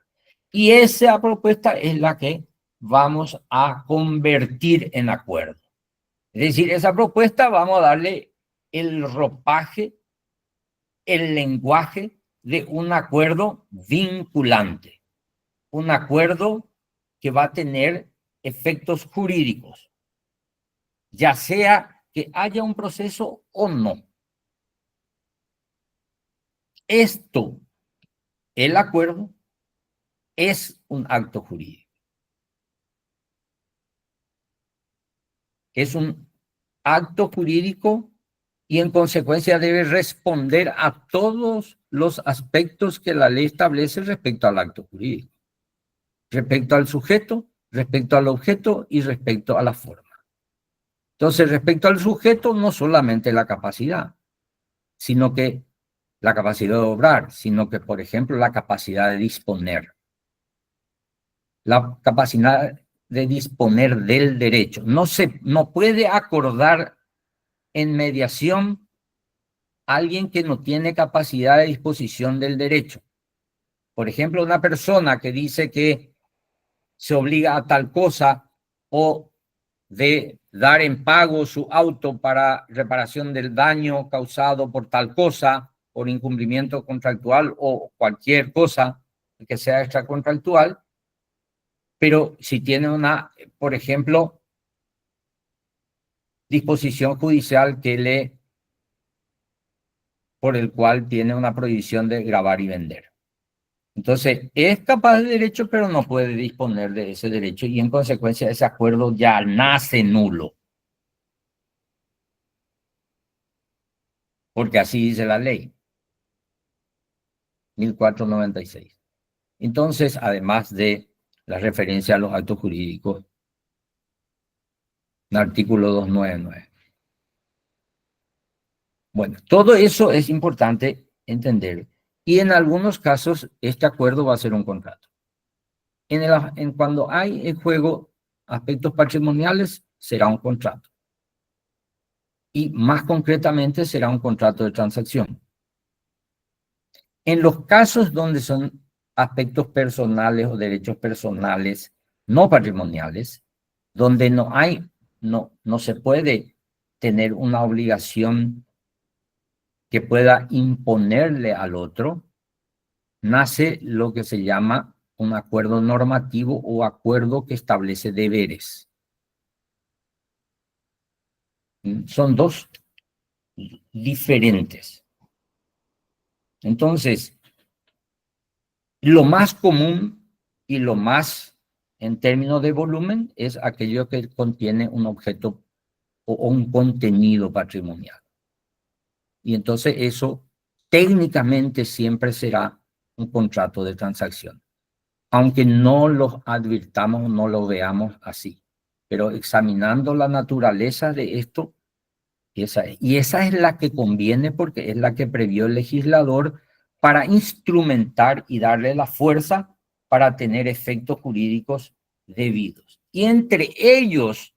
Y esa propuesta es la que vamos a convertir en acuerdo. Es decir, esa propuesta vamos a darle el ropaje, el lenguaje de un acuerdo vinculante, un acuerdo que va a tener efectos jurídicos, ya sea que haya un proceso o no. Esto, el acuerdo, es un acto jurídico. Es un acto jurídico y en consecuencia debe responder a todos los aspectos que la ley establece respecto al acto jurídico, respecto al sujeto, respecto al objeto y respecto a la forma. Entonces, respecto al sujeto, no solamente la capacidad, sino que la capacidad de obrar, sino que, por ejemplo, la capacidad de disponer. La capacidad de disponer del derecho. No puede acordar en mediación alguien que no tiene capacidad de disposición del derecho. Por ejemplo, una persona que dice que se obliga a tal cosa o de dar en pago su auto para reparación del daño causado por tal cosa, por incumplimiento contractual o cualquier cosa que sea extracontractual, pero si tiene una, por ejemplo, disposición judicial por el cual tiene una prohibición de grabar y vender. Entonces, es capaz de derecho, pero no puede disponer de ese derecho y en consecuencia ese acuerdo ya nace nulo. Porque así dice la ley. 1496. Entonces, además de la referencia a los actos jurídicos, el artículo 299. Bueno, todo eso es importante entender. Y en algunos casos, este acuerdo va a ser un contrato. Cuando hay en juego aspectos patrimoniales, será un contrato. Y más concretamente, será un contrato de transacción. En los casos donde son aspectos personales o derechos personales no patrimoniales, donde no se puede tener una obligación que pueda imponerle al otro, nace lo que se llama un acuerdo normativo o acuerdo que establece deberes. Son dos diferentes. Entonces, lo más común y lo más en términos de volumen es aquello que contiene un objeto o un contenido patrimonial. Y entonces eso técnicamente siempre será un contrato de transacción, aunque no lo advirtamos, no lo veamos así. Pero examinando la naturaleza de esto, esa es la que conviene porque es la que previó el legislador para instrumentar y darle la fuerza para tener efectos jurídicos debidos. Y entre ellos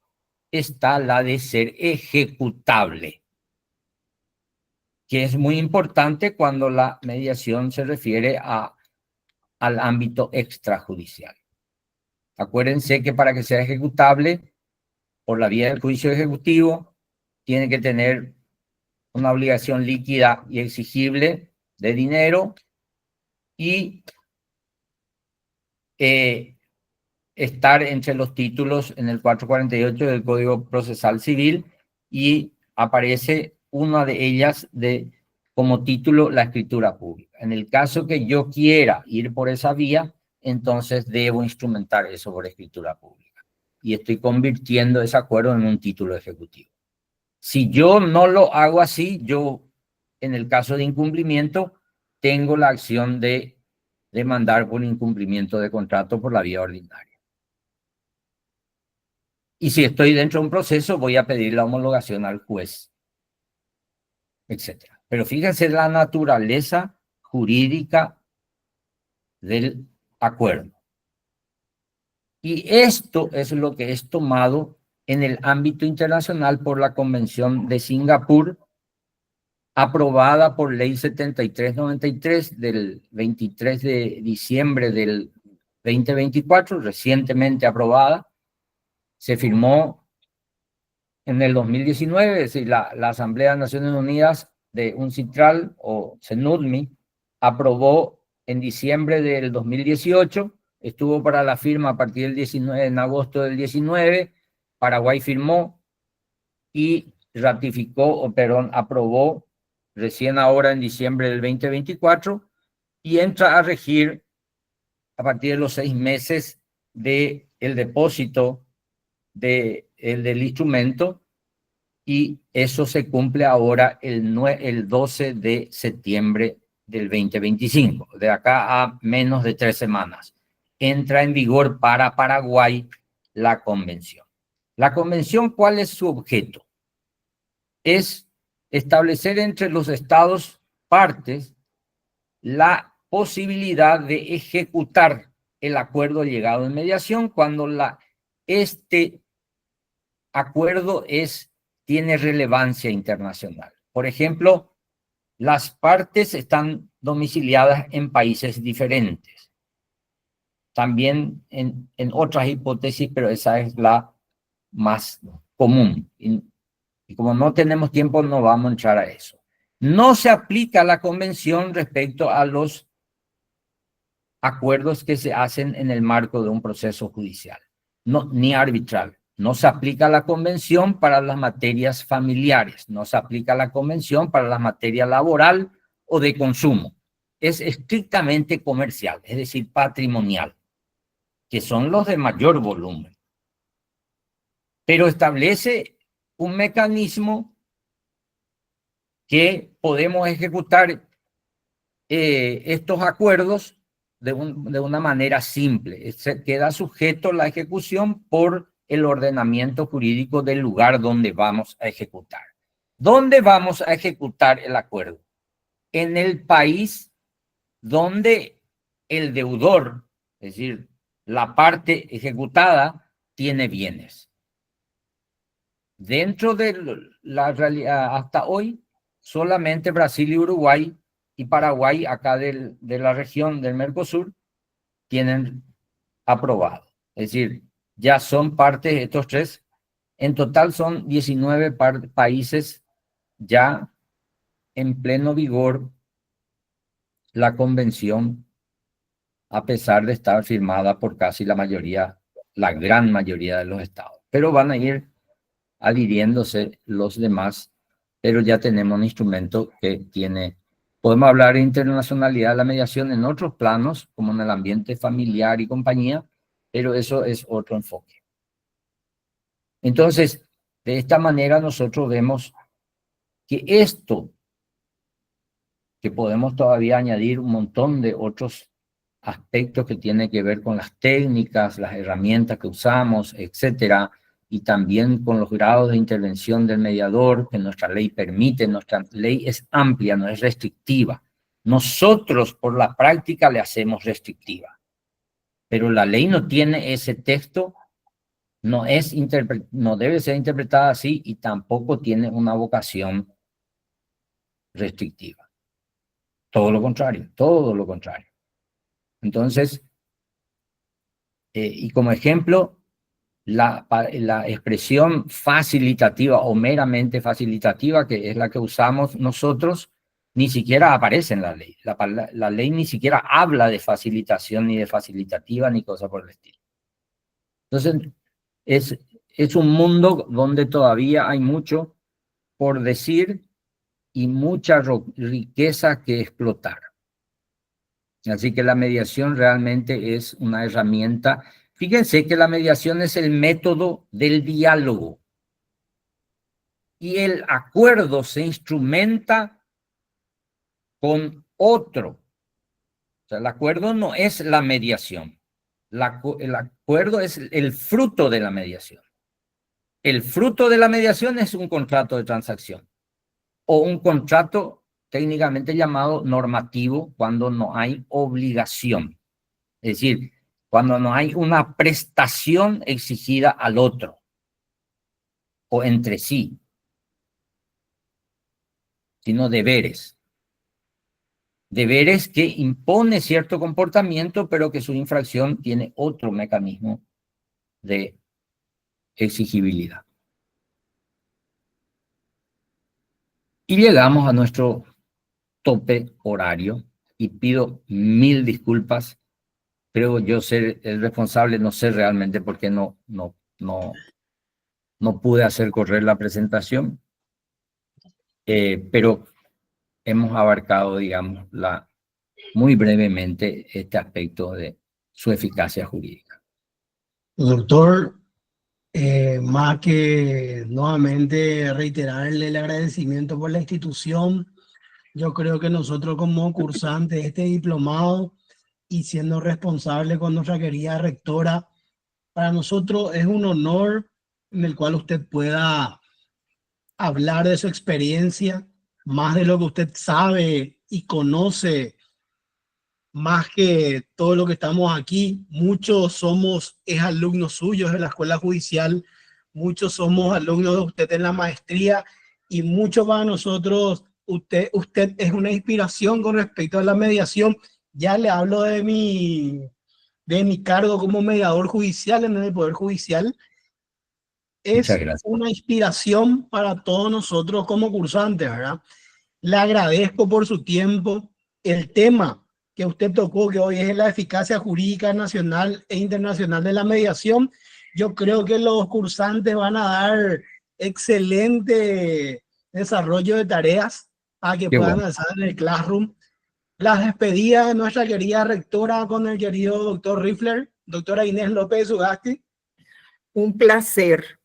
está la de ser ejecutable, que es muy importante cuando la mediación se refiere al ámbito extrajudicial. Acuérdense que para que sea ejecutable por la vía del juicio ejecutivo, tiene que tener una obligación líquida y exigible de dinero y estar entre los títulos en el 448 del Código Procesal Civil y aparece una de ellas como título la escritura pública. En el caso que yo quiera ir por esa vía, entonces debo instrumentar eso por escritura pública. Y estoy convirtiendo ese acuerdo en un título ejecutivo. Si yo no lo hago así, yo, en el caso de incumplimiento, tengo la acción de demandar por incumplimiento de contrato por la vía ordinaria. Y si estoy dentro de un proceso, voy a pedir la homologación al juez, etc. Pero fíjense la naturaleza jurídica del acuerdo. Y esto es lo que es tomado en el ámbito internacional por la Convención de Singapur, aprobada por Ley 7393 del 23 de diciembre del 2024, recientemente aprobada. Se firmó en el 2019, es decir, la Asamblea de Naciones Unidas de UNCITRAL o CENUDMI aprobó en diciembre del 2018, estuvo para la firma a partir del 19, en agosto del 19, Paraguay firmó y ratificó, aprobó recién ahora en diciembre del 2024 y entra a regir a partir de los 6 meses del depósito del instrumento y eso se cumple ahora el 12 de septiembre del 2025, de acá a menos de 3 semanas. Entra en vigor para Paraguay la convención. La convención, ¿cuál es su objeto? Es establecer entre los estados partes la posibilidad de ejecutar el acuerdo llegado en mediación cuando este acuerdo tiene relevancia internacional. Por ejemplo, las partes están domiciliadas en países diferentes. También en otras hipótesis, pero esa es la más común. Y como no tenemos tiempo, no vamos a entrar a eso. No se aplica la convención respecto a los acuerdos que se hacen en el marco de un proceso judicial, ni arbitral. No se aplica la convención para las materias familiares, no se aplica la convención para la materia laboral o de consumo. Es estrictamente comercial, es decir, patrimonial, que son los de mayor volumen. Pero establece un mecanismo que podemos ejecutar estos acuerdos de una manera simple. Queda sujeto la ejecución por el ordenamiento jurídico del lugar donde vamos a ejecutar. ¿Dónde vamos a ejecutar el acuerdo? En el país donde el deudor, es decir, la parte ejecutada, tiene bienes. Dentro de la realidad hasta hoy, solamente Brasil y Uruguay y Paraguay, acá de la región del Mercosur, tienen aprobado. Es decir, ya son parte de estos tres. En total son 19 países ya en pleno vigor la convención, a pesar de estar firmada por casi la gran mayoría de los estados. Pero van a ir adhiriéndose los demás, pero ya tenemos un instrumento que podemos hablar de internacionalidad de la mediación en otros planos, como en el ambiente familiar y compañía, pero eso es otro enfoque. Entonces, de esta manera nosotros vemos que esto, que podemos todavía añadir un montón de otros aspectos que tienen que ver con las técnicas, las herramientas que usamos, etcétera, y también con los grados de intervención del mediador que nuestra ley permite. Nuestra ley es amplia, no es restrictiva. Nosotros por la práctica le hacemos restrictiva, pero la ley no tiene ese texto, no debe ser interpretada así y tampoco tiene una vocación restrictiva. Todo lo contrario, todo lo contrario. Entonces, y como ejemplo, la expresión facilitativa o meramente facilitativa, que es la que usamos nosotros, ni siquiera aparece en la ley. La ley ni siquiera habla de facilitación, ni de facilitativa, ni cosa por el estilo. Entonces, es un mundo donde todavía hay mucho por decir y mucha riqueza que explotar. Así que la mediación realmente es una herramienta. Fíjense que la mediación es el método del diálogo y el acuerdo se instrumenta con otro. O sea, el acuerdo no es la mediación. El acuerdo es el fruto de la mediación. El fruto de la mediación es un contrato de transacción o un contrato técnicamente llamado normativo cuando no hay obligación. Es decir, cuando no hay una prestación exigida al otro o entre sí, sino deberes. Deberes que impone cierto comportamiento, pero que su infracción tiene otro mecanismo de exigibilidad. Y llegamos a nuestro tope horario y pido 1000 disculpas. Creo yo ser el responsable, no sé realmente por qué no pude hacer correr la presentación, pero hemos abarcado, digamos, muy brevemente este aspecto de su eficacia jurídica. Doctor, Más que nuevamente reiterarle el agradecimiento por la institución. Yo creo que nosotros como cursantes de este diplomado y siendo responsable con nuestra querida rectora, para nosotros es un honor en el cual usted pueda hablar de su experiencia, más de lo que usted sabe y conoce, más que todo lo que estamos aquí. Muchos somos alumnos suyos de la escuela judicial, muchos somos alumnos de usted en la maestría y mucho para nosotros usted es una inspiración con respecto a la mediación. Ya le hablo de mi cargo como mediador judicial en el Poder Judicial. Muchas Es gracias. una inspiración para todos nosotros como cursantes, ¿verdad? Le agradezco por su tiempo. El tema que usted tocó, que hoy es la eficacia jurídica nacional e internacional de la mediación, yo creo que los cursantes van a dar excelente desarrollo de tareas para que Qué puedan bueno. avanzar en el Classroom. Las despedidas de nuestra querida rectora con el querido doctor Rifler, doctora Inés López Ugasti. Un placer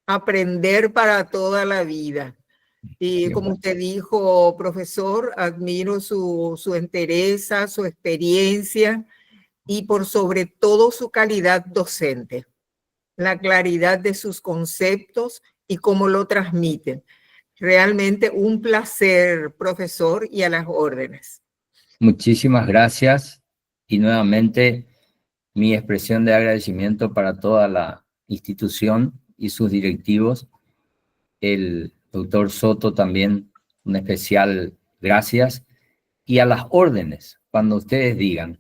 aprender para toda la vida. Y Qué como bueno. usted dijo, profesor, admiro su entereza, su experiencia y por sobre todo su calidad docente, la claridad de sus conceptos y cómo lo transmiten. Realmente un placer, profesor, y a las órdenes. Muchísimas gracias y nuevamente mi expresión de agradecimiento para toda la institución y sus directivos. El doctor Soto también, un especial gracias. Y a las órdenes, cuando ustedes digan.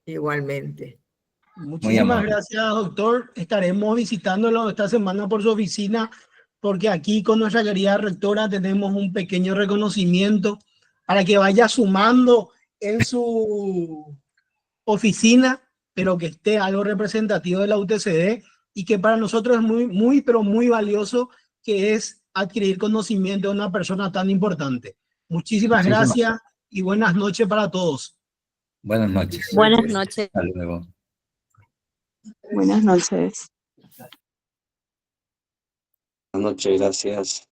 Igualmente. Muy Muchísimas amable. gracias, doctor. Estaremos visitándolo esta semana por su oficina, porque aquí con nuestra querida rectora tenemos un pequeño reconocimiento para que vaya sumando en su oficina, pero que esté algo representativo de la UTCD y que para nosotros es muy, pero muy valioso, que es adquirir conocimiento de una persona tan importante. Muchísimas gracias y buenas noches para todos. Buenas noches. Buenas noches. Hasta luego. Buenas noches. Buenas noches, gracias.